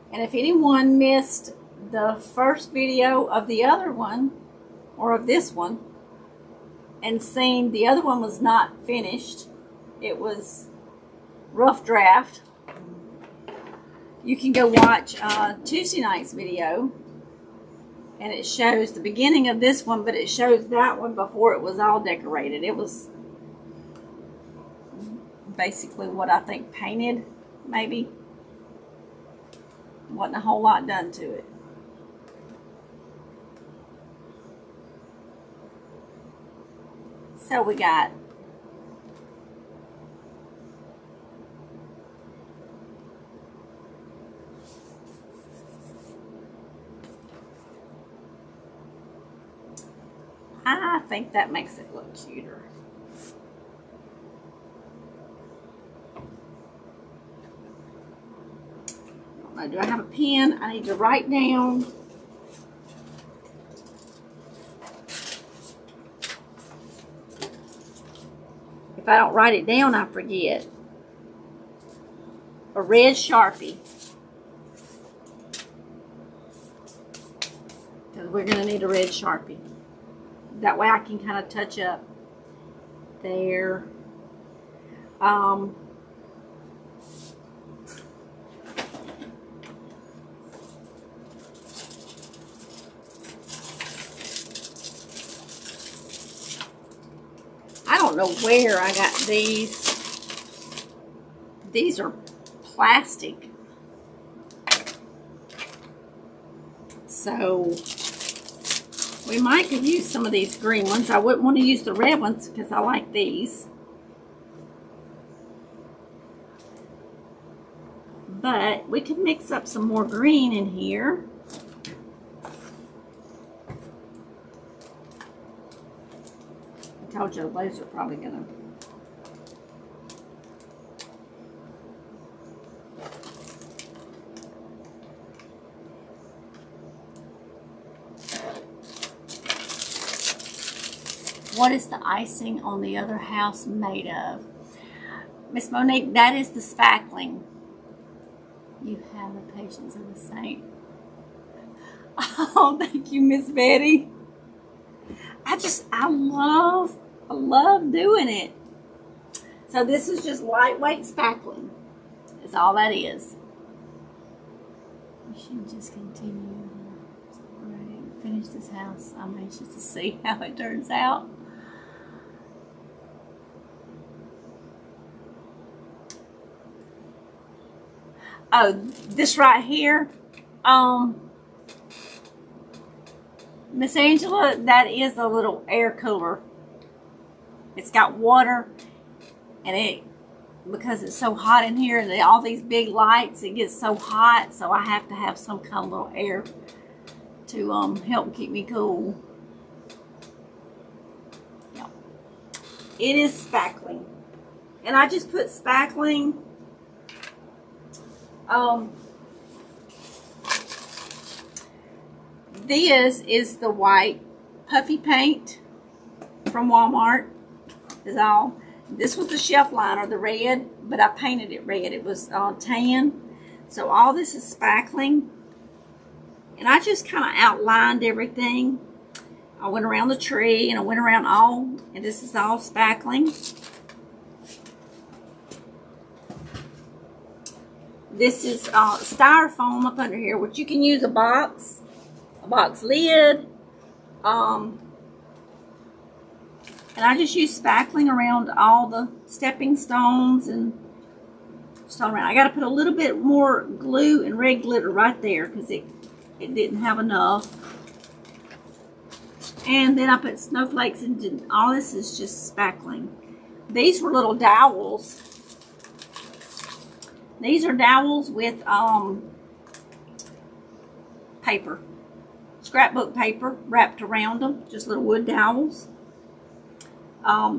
And if anyone missed the first video of the other one, or of this one, and seen the other one was not finished, it was rough draft, you can go watch Tuesday night's video, and it shows the beginning of this one, but it shows that one before it was all decorated. It was basically what I think painted, maybe. Wasn't a whole lot done to it. So we got I think that makes it look cuter. Do I have a pen? I need to write down. If I don't write it down, I forget. A red Sharpie. Because we're going to need a red Sharpie. That way I can kind of touch up there. I don't know where I got these. These are plastic. So we might could use some of these green ones. I wouldn't want to use the red ones because I like these. But we could mix up some more green in here. I told you those are probably gonna. What is the icing on the other house made of? Miss Monique, that is the spackling. You have the patience of a saint. Oh, thank you, Miss Betty. I love doing it. So this is just lightweight spackling. That's all that is. You should just continue. Right, finish this house. I'm anxious to see how it turns out. Oh, this right here, Miss Angela, that is a little air cooler. It's got water, and because it's so hot in here, and all these big lights, it gets so hot, so I have to have some kind of little air to help keep me cool. Yeah. It is spackling, and I just put spackling. This is the white puffy paint from Walmart. Is all. This was the shelf liner, the red, but I painted it red. It was tan. So all this is spackling, and I just kind of outlined everything. I went around the tree, and I went around all, and this is all spackling. This is styrofoam up under here, which you can use a box lid. And I just use spackling around all the stepping stones and just all around. I got to put a little bit more glue and red glitter right there because it didn't have enough. And then I put snowflakes, and all this is just spackling. These were little dowels. These are dowels with paper, scrapbook paper wrapped around them, just little wood dowels.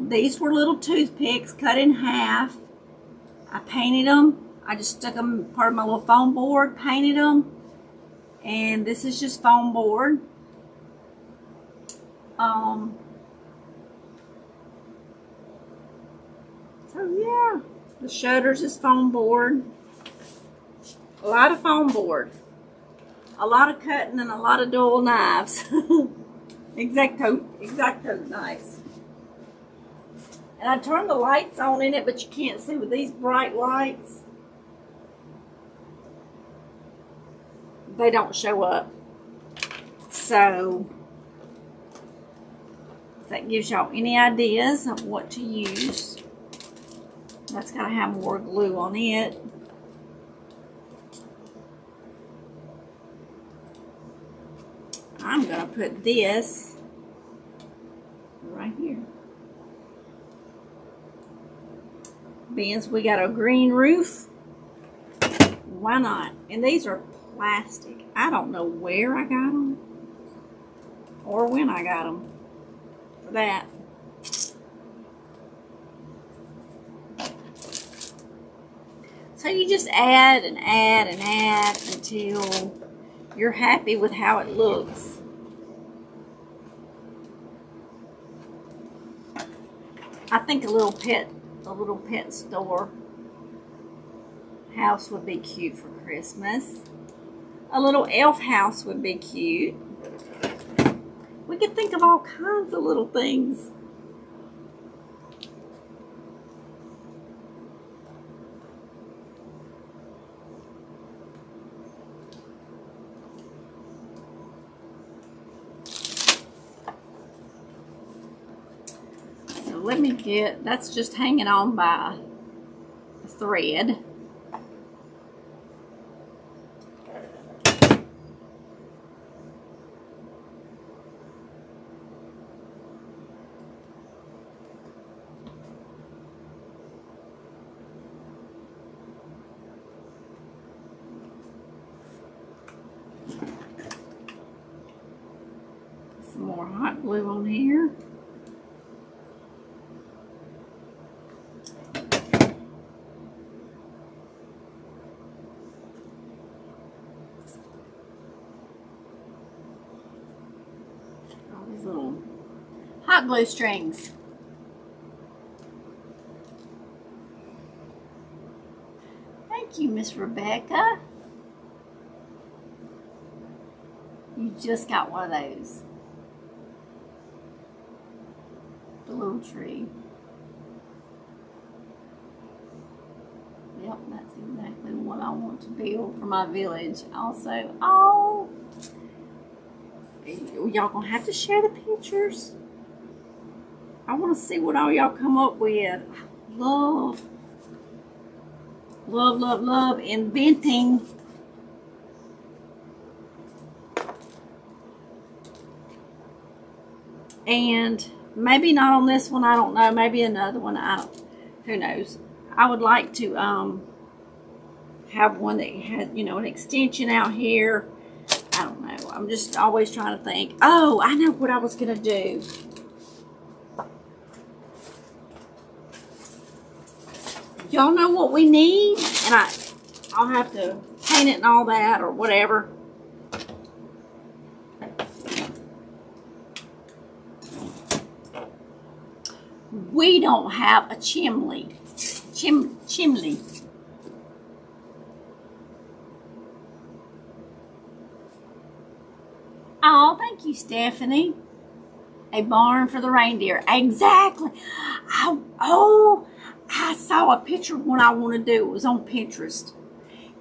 These were little toothpicks cut in half. I painted them. I just stuck them part of my little foam board, painted them. And this is just foam board. So yeah, the shutters is foam board. A lot of foam board. A lot of cutting and a lot of dull knives. Exacto knives. And I turned the lights on in it, but you can't see with these bright lights. They don't show up. So, if that gives y'all any ideas of what to use. That's got to have more glue on it. I'm going to put this right here. Being we got a green roof, why not? And these are plastic. I don't know where I got them or when I got them for that. So you just add and add and add until you're happy with how it looks. I think a little pet store house would be cute for Christmas. A little elf house would be cute. We could think of all kinds of little things. Let me get, that's just hanging on by a thread. Some more hot glue on here. Little hot glue strings. Thank you, Miss Rebecca. You just got one of those. The little tree. Yep, that's exactly what I want to build for my village. Also, oh, y'all gonna have to share the pictures. I want to see what all y'all come up with. Love inventing. And maybe not on this one, I don't know. Maybe another one, who knows. I would like to have one that had, you know, an extension out here. I don't know. I'm just always trying to think. Oh, I know what I was going to do. Y'all know what we need? And I'll have to paint it and all that or whatever. We don't have a chimney. Chimney. Oh, thank you, Stephanie. A barn for the reindeer. Exactly. I saw a picture of what I want to do. It was on Pinterest.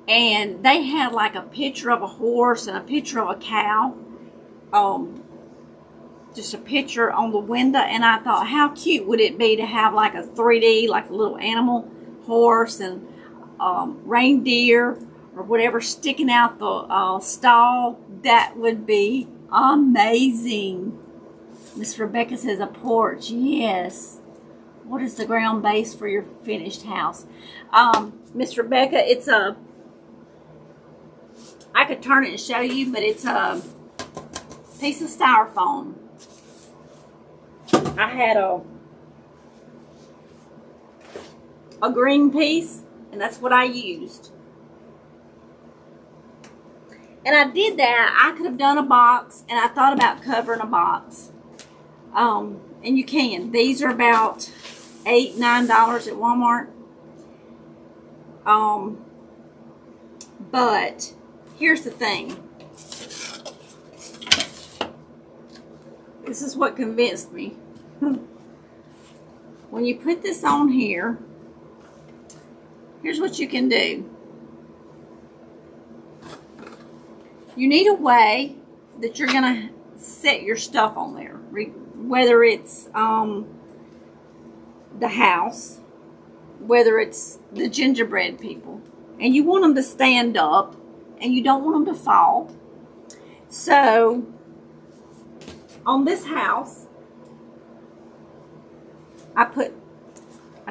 And they had like a picture of a horse and a picture of a cow. Just a picture on the window. And I thought, how cute would it be to have like a 3D, like a little animal horse and reindeer or whatever sticking out the stall. That would be amazing. Miss Rebecca says a porch. Yes. What is the ground base for your finished house? Miss Rebecca, it's a, I could turn it and show you, but it's a, piece of styrofoam. I had a green piece, and that's what I used. And I did that. I could have done a box, and I thought about covering a box. And you can. These are about $8, $9 at Walmart. But here's the thing. This is what convinced me. When you put this on here, here's what you can do. You need a way that you're gonna set your stuff on there, whether it's the house, whether it's the gingerbread people, and you want them to stand up and you don't want them to fall. So on this house, I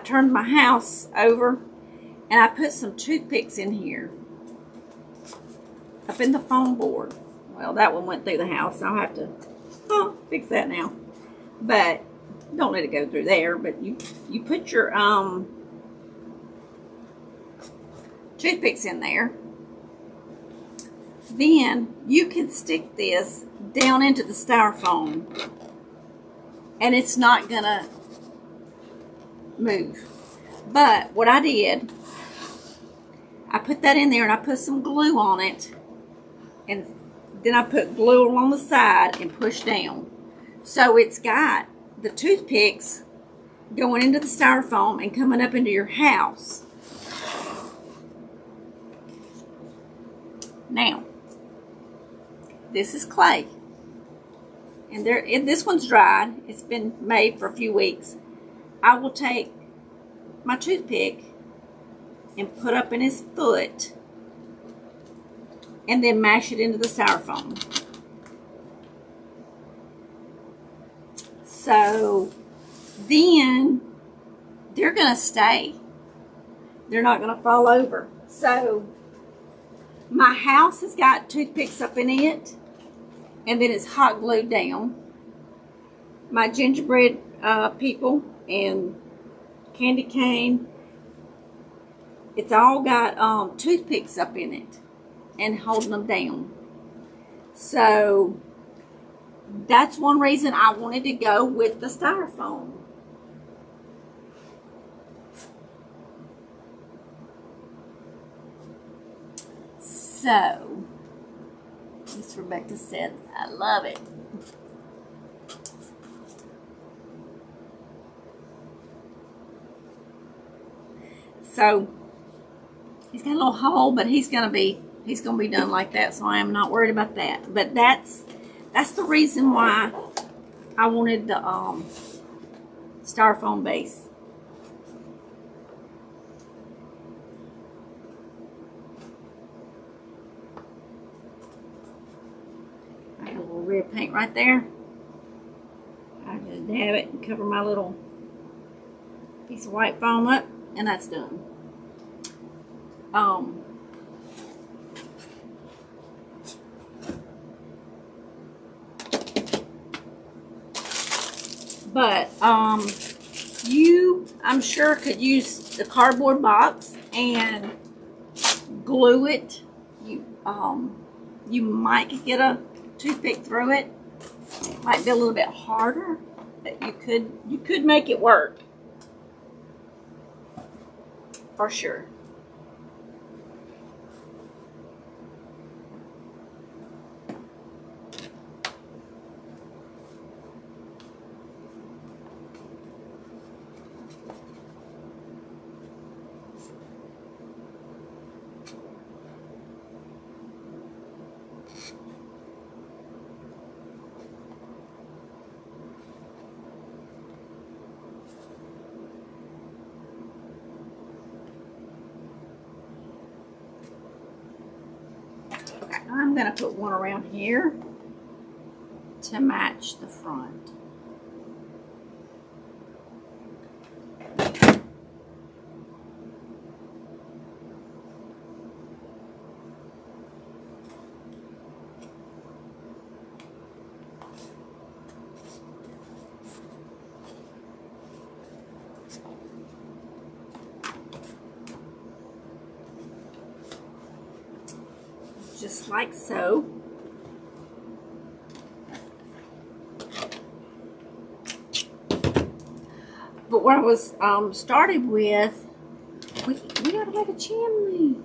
turned my house over and I put some toothpicks in here up in the foam board. Well, that one went through the house. I'll have to fix that now. But don't let it go through there. But you put your toothpicks in there. Then you can stick this down into the styrofoam and it's not gonna move. But what I did, I put that in there and I put some glue on it, and then I put glue along the side and push down. So it's got the toothpicks going into the styrofoam and coming up into your house. Now, this is clay. And this one's dried. It's been made for a few weeks. I will take my toothpick and put up in his foot and then mash it into the styrofoam. So then they're going to stay. They're not going to fall over. So my house has got toothpicks up in it, and then it's hot glued down. My gingerbread people and candy cane, it's all got toothpicks up in it and holding them down. So that's one reason I wanted to go with the styrofoam. So, as Rebecca said, I love it. So, he's got a little hole, but he's gonna be done like that, so I am not worried about that. But that's the reason why I wanted the styrofoam base. I got a little red paint right there. I just dab it and cover my little piece of white foam up, and that's done. But you, I'm sure, could use the cardboard box and glue it. You might get a toothpick through it. Might be a little bit harder, but you could make it work for sure. I'm going to put one around here to match the front. just like so. But what I was started with, we gotta make a chimney.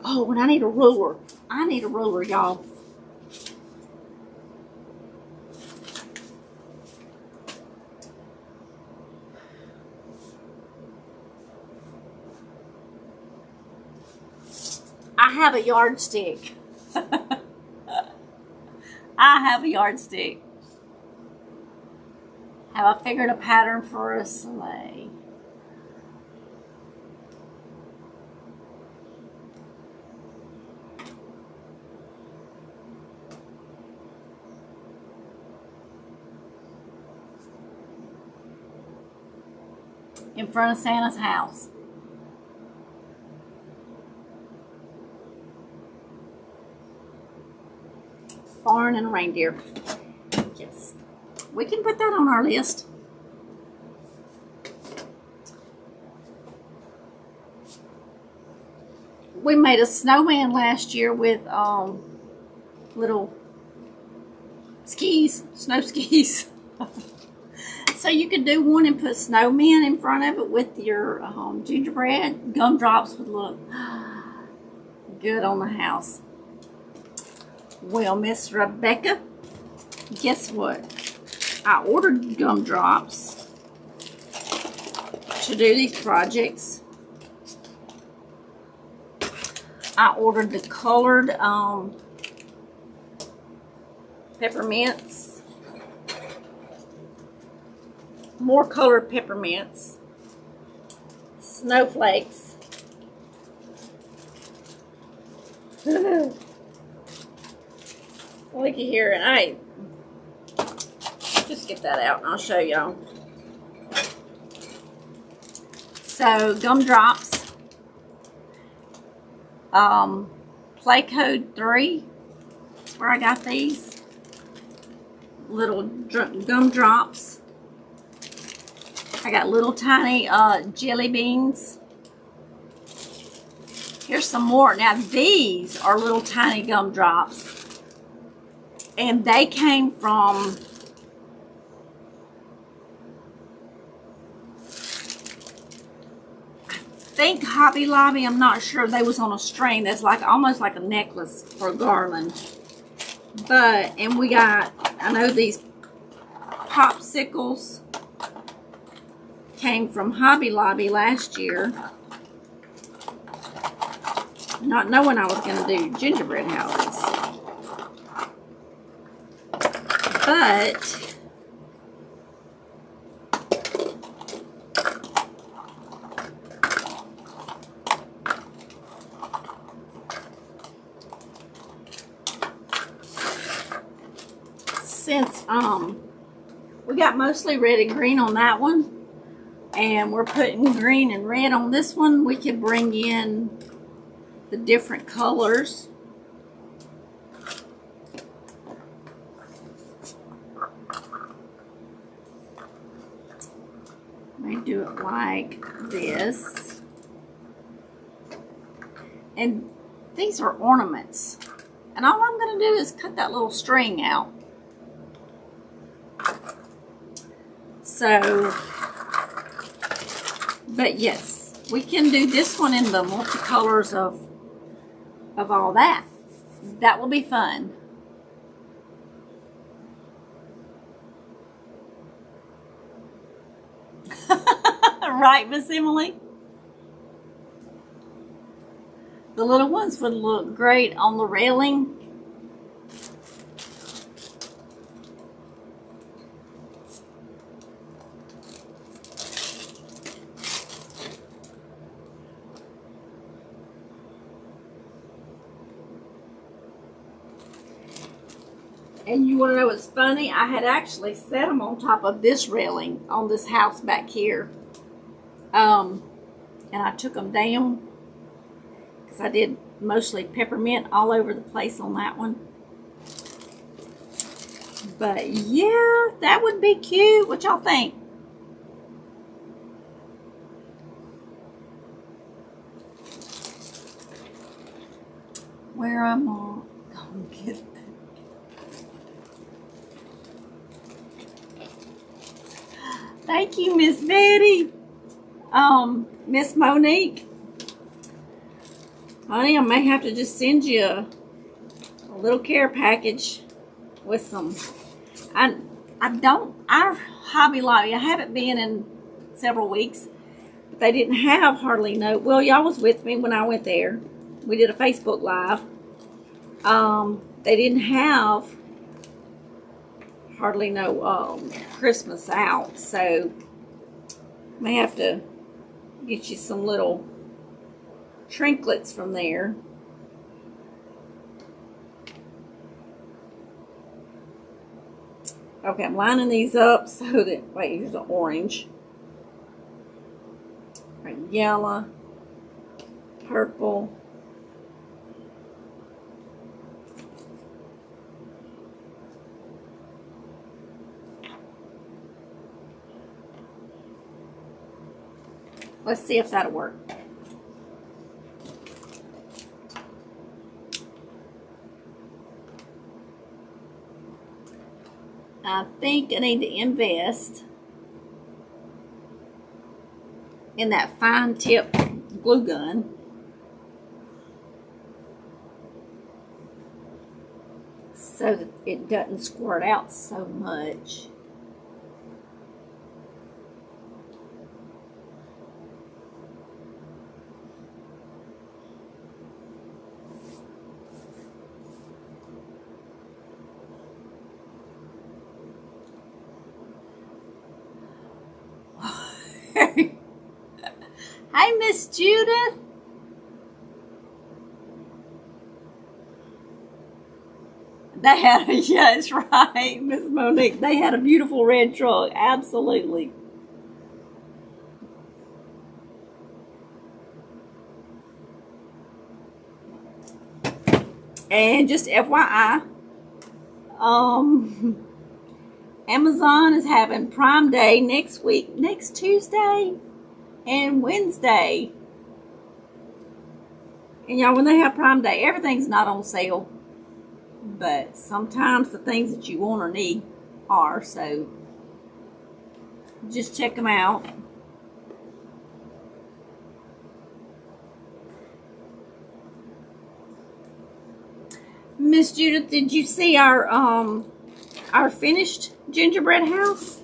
Oh, and I need a ruler. I need a ruler, y'all. I have a yardstick. I have a yardstick. Have I figured a pattern for a sleigh? In front of Santa's house. Barn and a reindeer. Yes. We can put that on our list. We made a snowman last year with little skis, snow skis. So you could do one and put snowmen in front of it with your gingerbread. Gumdrops would look good on the house. Well, Miss Rebecca, guess what? I ordered gumdrops to do these projects. I ordered the colored peppermints. More colored peppermints. Snowflakes. Looky here, and I just get that out and I'll show y'all. So gumdrops, play code 3, that's where I got these little gumdrops. I got little tiny jelly beans. Here's some more. Now these are little tiny gumdrops, and they came from I think Hobby Lobby. I'm not sure. They was on a string that's like almost like a necklace or a garland. But and we got, I know these popsicles came from Hobby Lobby last year. Not knowing I was going to do gingerbread houses. But since we got mostly red and green on that one, and we're putting green and red on this one, we could bring in the different colors. May do it like this. And these are ornaments. And all I'm going to do is cut that little string out. So, but yes, we can do this one in the multicolors of all that. That will be fun. Right, Miss Emily? The little ones would look great on the railing. And you want to know what's funny? I had actually set them on top of this railing on this house back here. And I took them down because I did mostly peppermint all over the place on that one. But yeah, that would be cute. What y'all think? Where am I? Go get it. Thank you, Miss Betty. Miss Monique. Honey, I may have to just send you a little care package with some. Our Hobby Lobby, I haven't been in several weeks, but they didn't have hardly no. Well, y'all was with me when I went there. We did a Facebook Live. They didn't have hardly no Christmas out, so may have to get you some little trinkets from there. Okay, I'm lining these up so that, wait, here's an orange, right, yellow, purple, let's see if that'll work. I think I need to invest in that fine tip glue gun so that it doesn't squirt out so much. Hi, Miss Judith. They had, yeah, that's right, Miss Monique. They had a beautiful red truck, absolutely. And just FYI, Amazon is having Prime Day next week, next Tuesday and Wednesday. And y'all, when they have Prime Day, everything's not on sale. But sometimes the things that you want or need are. So just check them out. Miss Judith, did you see our finished gingerbread house?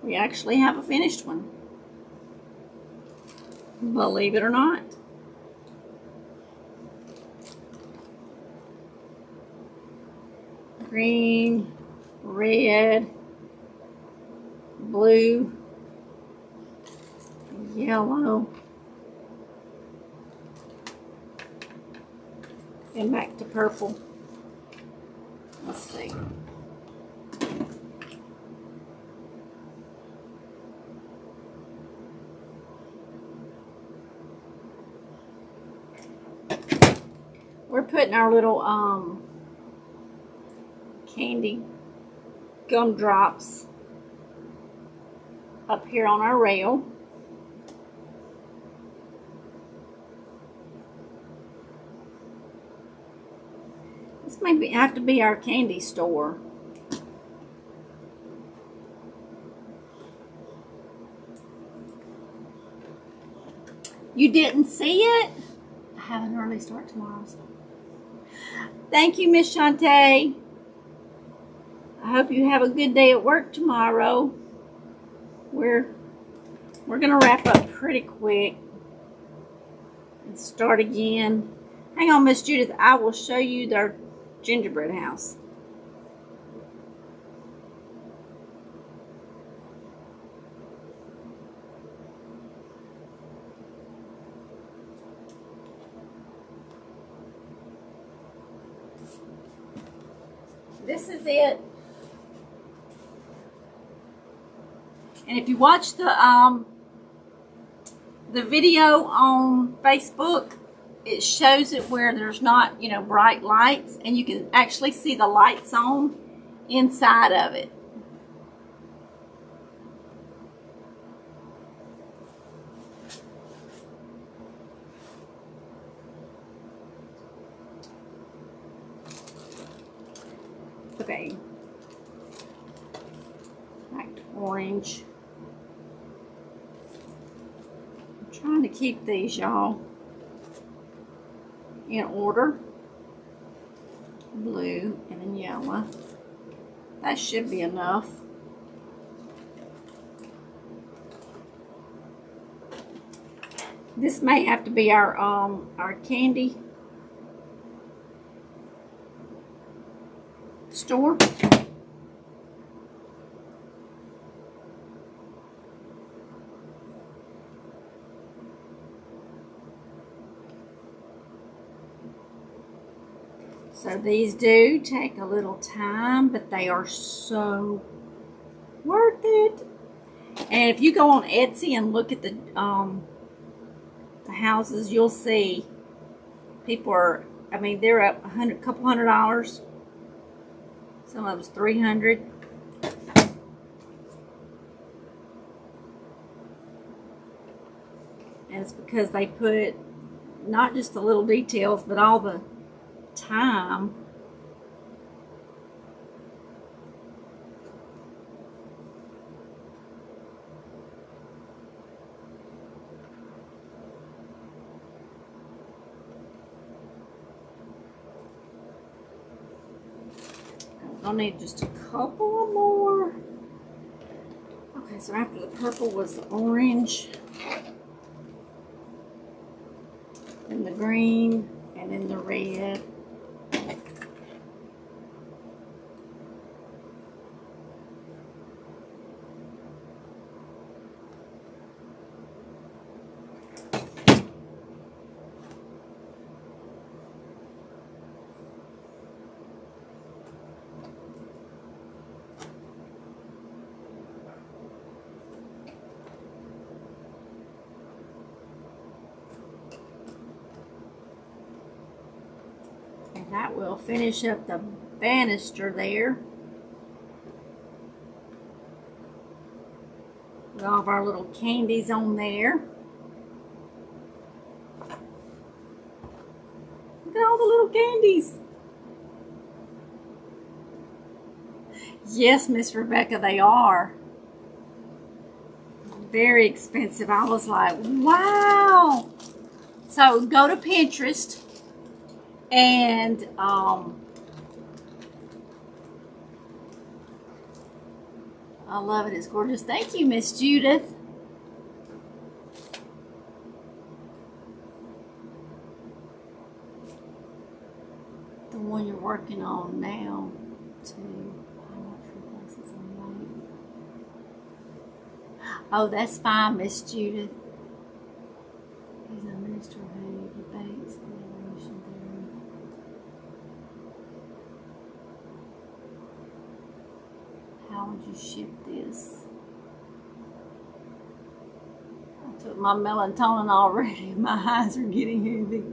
We actually have a finished one. Believe it or not. Green, red, blue, yellow, and back to purple. Let's see. We're putting our little candy gumdrops up here on our rail. This may have to be our candy store. You didn't see it? I have an early start tomorrow. So. Thank you, Miss Shantae. I hope you have a good day at work tomorrow. We're gonna wrap up pretty quick and start again. Hang on, Miss Judith. I will show you their gingerbread house. this is it. And if you watch the video on Facebook, it shows it where there's not, you know, bright lights, and you can actually see the lights on inside of it. Okay. Back to orange. I'm trying to keep these, y'all, in order. Blue and then yellow. That should be enough. This may have to be our candy store. So these do take a little time, but they are so worth it. And if you go on Etsy and look at the houses, you'll see people are, I mean, they're up a couple $100. Some of them's $300. And it's because they put not just the little details, but all the time. I'll need just a couple more. Okay, so after the purple was the orange, then the green, and then the red. That will finish up the banister there. With all of our little candies on there. Look at all the little candies. Yes, Miss Rebecca, they are. Very expensive. I was like, wow. So go to Pinterest. And I love it. It's gorgeous. Thank you, Miss Judith. The one you're working on now, too. Oh, that's fine, Miss Judith. He's a minister who debates the evolution theory. How would you ship this? I took my melatonin already. My eyes are getting heavy.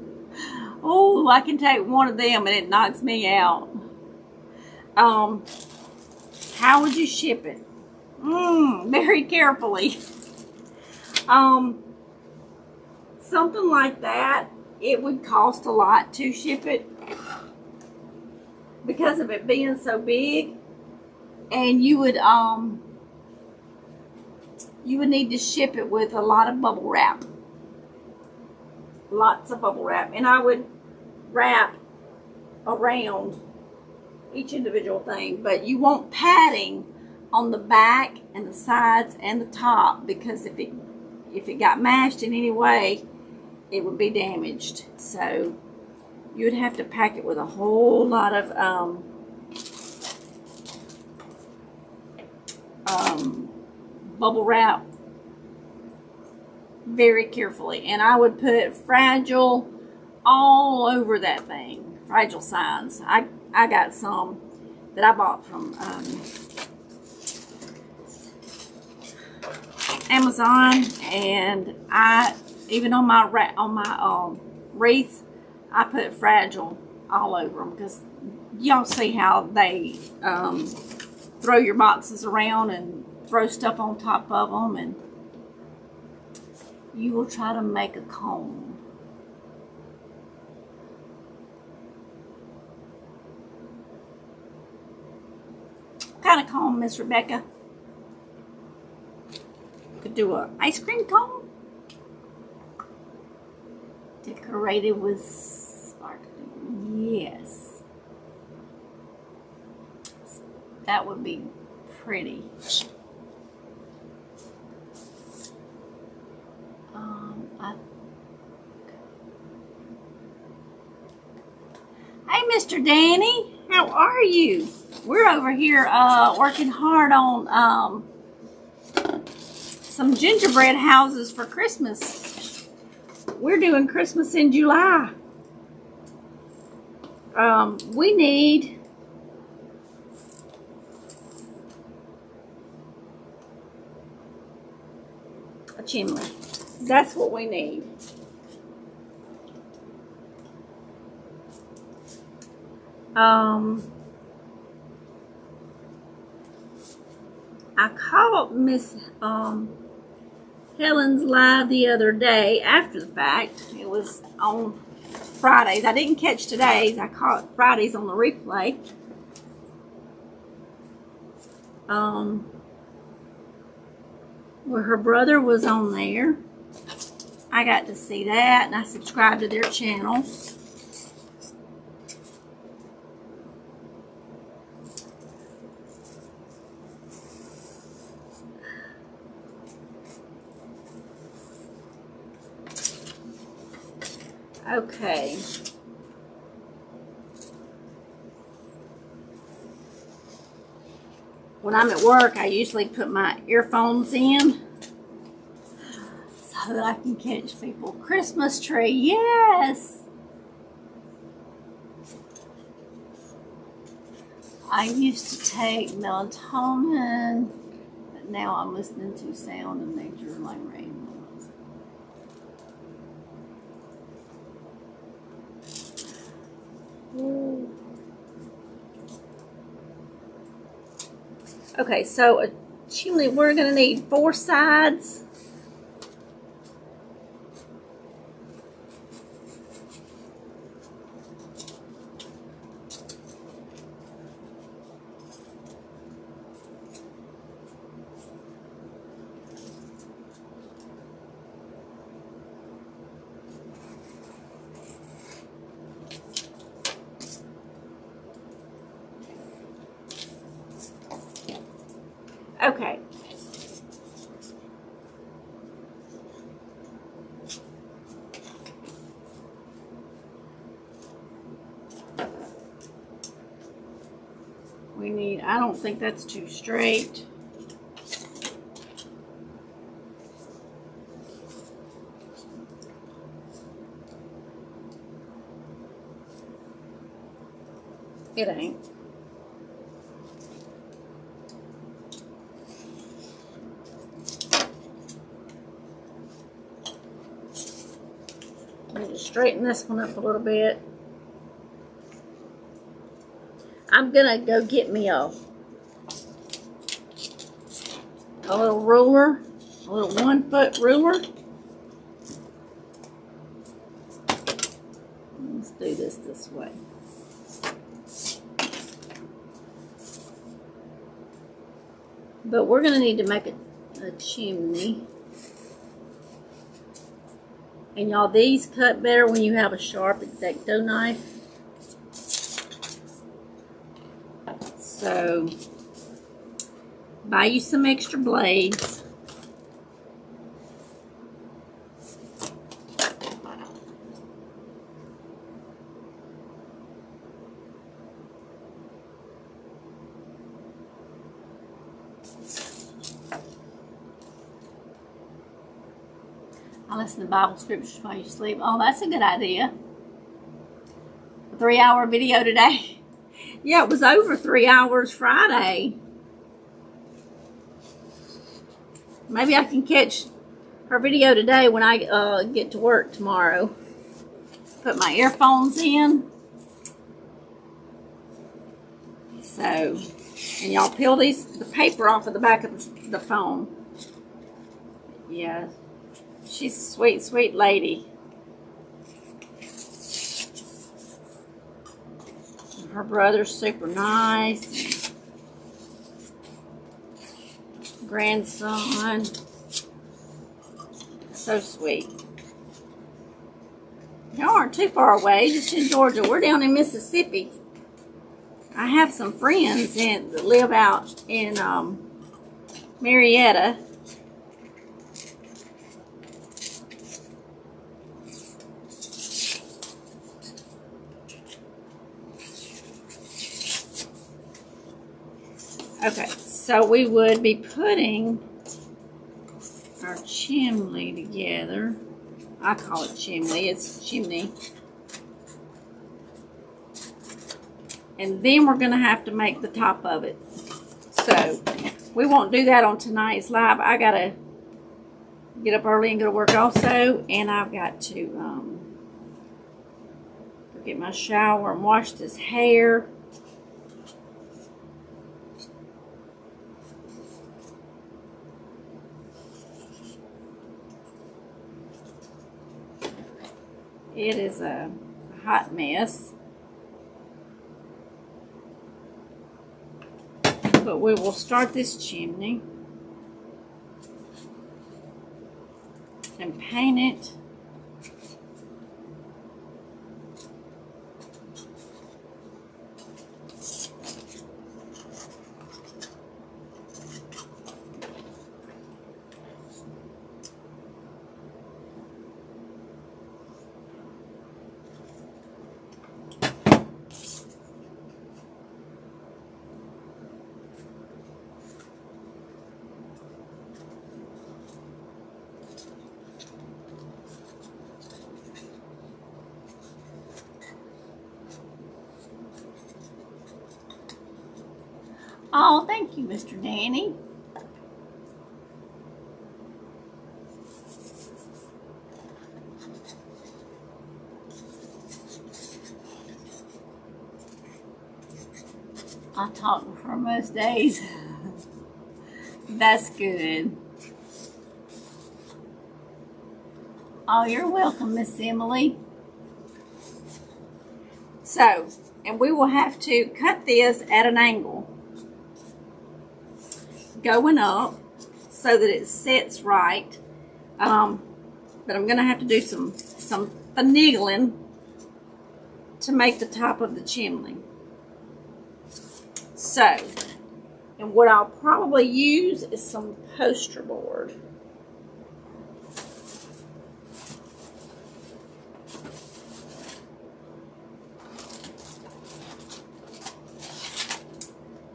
Oh, I can take one of them and it knocks me out. How would you ship it? Very carefully. Something like that, it would cost a lot to ship it because of it being so big. And you would need to ship it with a lot of bubble wrap. Lots of bubble wrap. And I would wrap around each individual thing. But you want padding on the back and the sides and the top, because if it got mashed in any way, it would be damaged. So you would have to pack it with a whole lot of bubble wrap very carefully. And I would put fragile all over that thing. Fragile signs. I got some that I bought from Amazon, and I even on my wreaths I put fragile all over them, because y'all see how they throw your boxes around and throw stuff on top of them, and you will try to make a comb. What kind of comb, Miss Rebecca? Could do an ice cream cone. Decorated with sparkling. Yes. That would be pretty. Hey, Mr. Danny, how are you? We're over here working hard on some gingerbread houses for Christmas. We're doing Christmas in July. We need a chimney. That's what we need. I called Miss Helen's live the other day after the fact. It was on Fridays. I didn't catch today's. I caught Fridays on the replay. Where her brother was on there. I got to see that, and I subscribed to their channel. Okay. When I'm at work, I usually put my earphones in so that I can catch people. Christmas tree, yes! I used to take melatonin, but now I'm listening to sound and nature like rain. Okay, so a chimney, we're going to need 4 sides. Okay. We need, I don't think that's too straight. It ain't. Straighten this one up a little bit. I'm gonna go get me a little ruler, a little 1-foot ruler. Let's do this way. But we're gonna need to make a chimney. And y'all, these cut better when you have a sharp X-Acto knife. So, buy you some extra blades. I listen to Bible scriptures while you sleep. Oh, that's a good idea. A 3-hour video today. Yeah, it was over 3 hours Friday. Maybe I can catch her video today when I get to work tomorrow. Put my earphones in. So, and y'all peel the paper off of the back of the phone. Yeah, she's a sweet, sweet lady. Her brother's super nice. Grandson. So sweet. Y'all aren't too far away, just in Georgia. We're down in Mississippi. I have some friends that live out in Marietta. Okay, so we would be putting our chimney together. I call it chimney, it's chimney. And then we're going to have to make the top of it. So, we won't do that on tonight's live. I got to get up early and go to work also. And I've got to get my shower and wash this hair. It is a hot mess. But we will start this chimney and paint it. Oh, thank you, Mr. Danny. I talk for most days. That's good. Oh, you're welcome, Miss Emily. So, and we will have to cut this at an angle, going up so that it sits right. But I'm going to have to do some finagling to make the top of the chimney. So, and what I'll probably use is some poster board.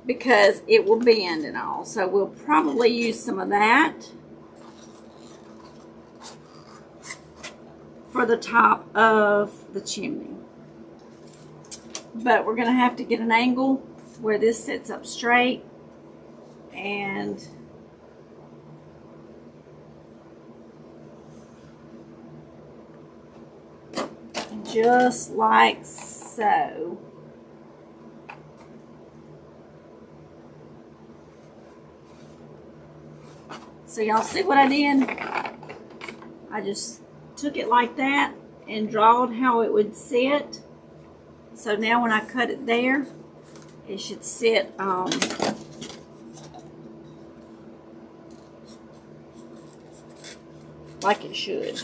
Because it will bend and all. So we'll probably use some of that for the top of the chimney. But we're going to have to get an angle where this sits up straight and just like so. So y'all see what I did? I just took it like that and drawed how it would sit. So now when I cut it there, it should sit like it should.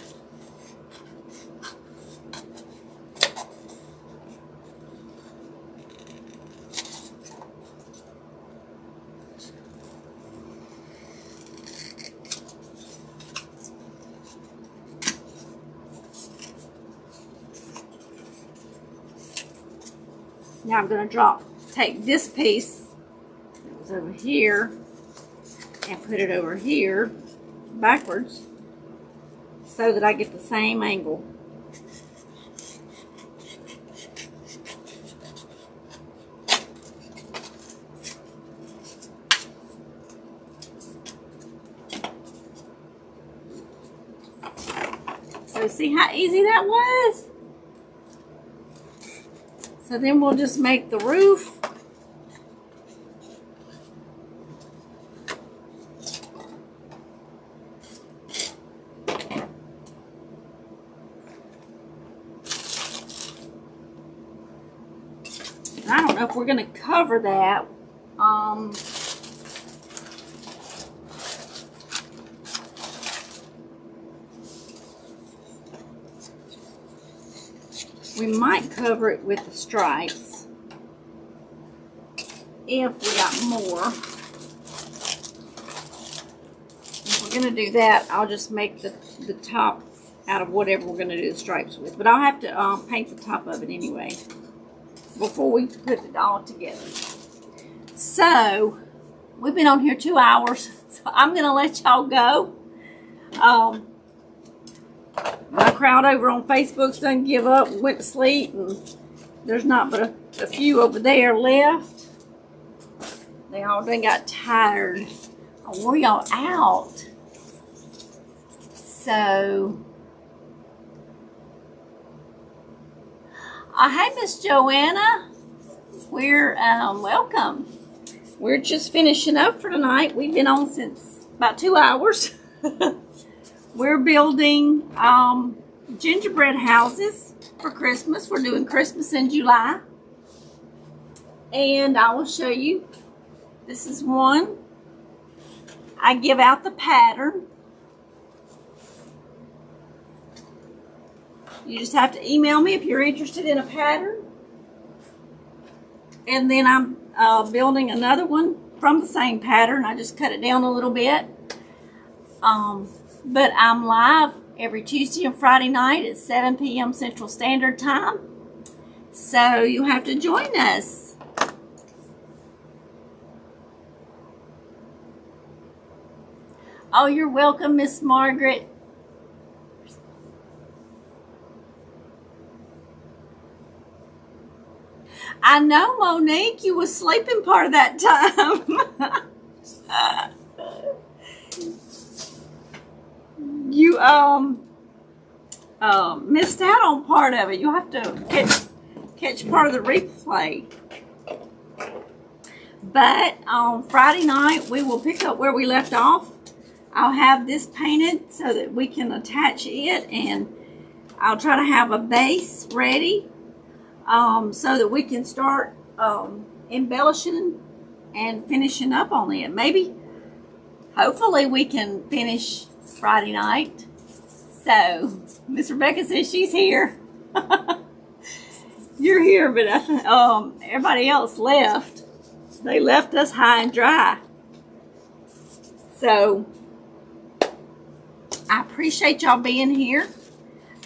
Now I'm going to take this piece that was over here and put it over here backwards so that I get the same angle. See how easy that was? So then we'll just make the roof. And I don't know if we're going to cover that. We might cover it with the stripes if we got more. If we're going to do that, I'll just make the top out of whatever we're going to do the stripes with. But I'll have to paint the top of it anyway before we put it all together. So, we've been on here 2 hours, so I'm going to let y'all go. My crowd over on Facebook's done give up and went to sleep, and there's not but a few over there left. They all done got tired. I wore y'all out. So, hey, Miss Joanna. We're, welcome. We're just finishing up for tonight. We've been on since about 2 hours. We're building gingerbread houses for Christmas. We're doing Christmas in July. And I will show you. This is one. I give out the pattern. You just have to email me if you're interested in a pattern. And then I'm building another one from the same pattern. I just cut it down a little bit. But I'm live every Tuesday and Friday night at 7 p.m. Central Standard Time. So you'll have to join us. Oh, you're welcome, Miss Margaret. I know, Monique, you was sleeping part of that time. You missed out on part of it. You'll have to catch part of the replay. But on Friday night, we will pick up where we left off. I'll have this painted so that we can attach it, and I'll try to have a base ready so that we can start embellishing and finishing up on it. Maybe, hopefully, we can finish Friday night. So, Miss Rebecca says she's here. You're here, but everybody else left. They left us high and dry. So, I appreciate y'all being here.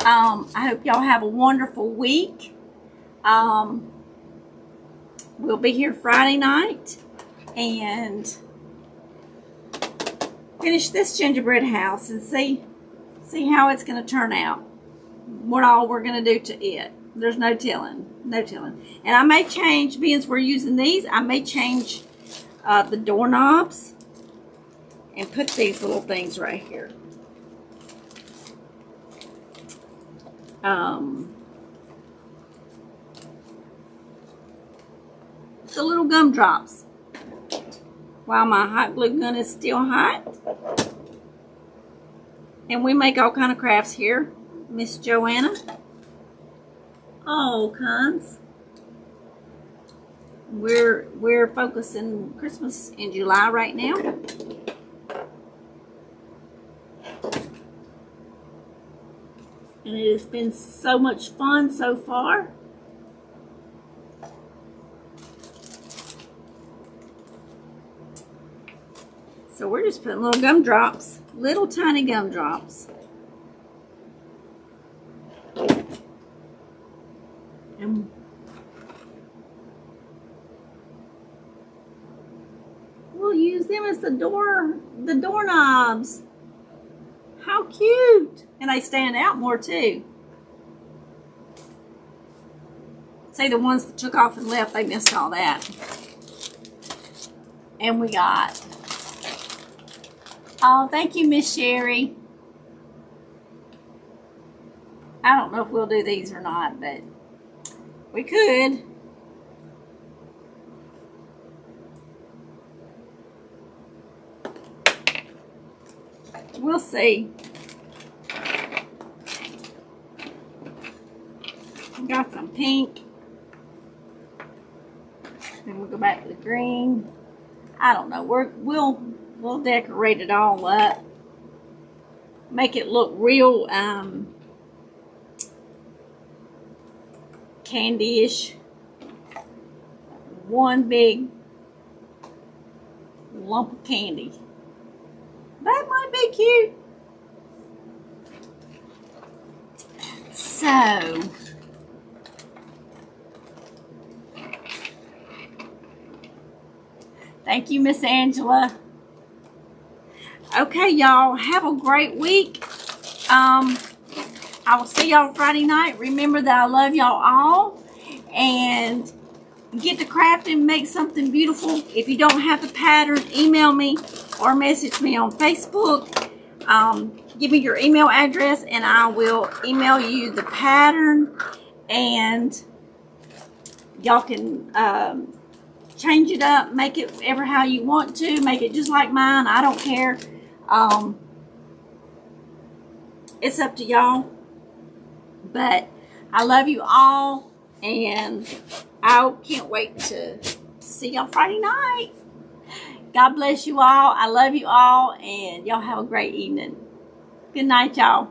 I hope y'all have a wonderful week. We'll be here Friday night and finish this gingerbread house and see how it's going to turn out. What all we're going to do to it. There's no telling. No telling. And I may change, being we're using these, I may change the doorknobs and put these little things right here. The little gumdrops. While my hot glue gun is still hot. And we make all kind of crafts here, Miss Joanna. All kinds. We're focusing Christmas in July right now. And it has been so much fun so far. So we're just putting little gumdrops, little tiny gumdrops. And we'll use them as the doorknobs. How cute! And they stand out more too. See, the ones that took off and left, they missed all that. And we got, oh, thank you, Miss Sherry. I don't know if we'll do these or not, but we could. We'll see. Got some pink. Then we'll go back to the green. I don't know. We'll decorate it all up. Make it look real candy-ish. One big lump of candy. That might be cute. So, thank you, Miss Angela. Okay, y'all, have a great week. I will see y'all Friday night. Remember that I love y'all all. And get to crafting, make something beautiful. If you don't have the pattern, email me or message me on Facebook. Give me your email address and I will email you the pattern. And y'all can change it up, make it ever how you want to, make it just like mine. I don't care. It's up to y'all. But I love you all, and I can't wait to see y'all Friday night. God bless you all. I love you all, and y'all have a great evening. Good night, y'all.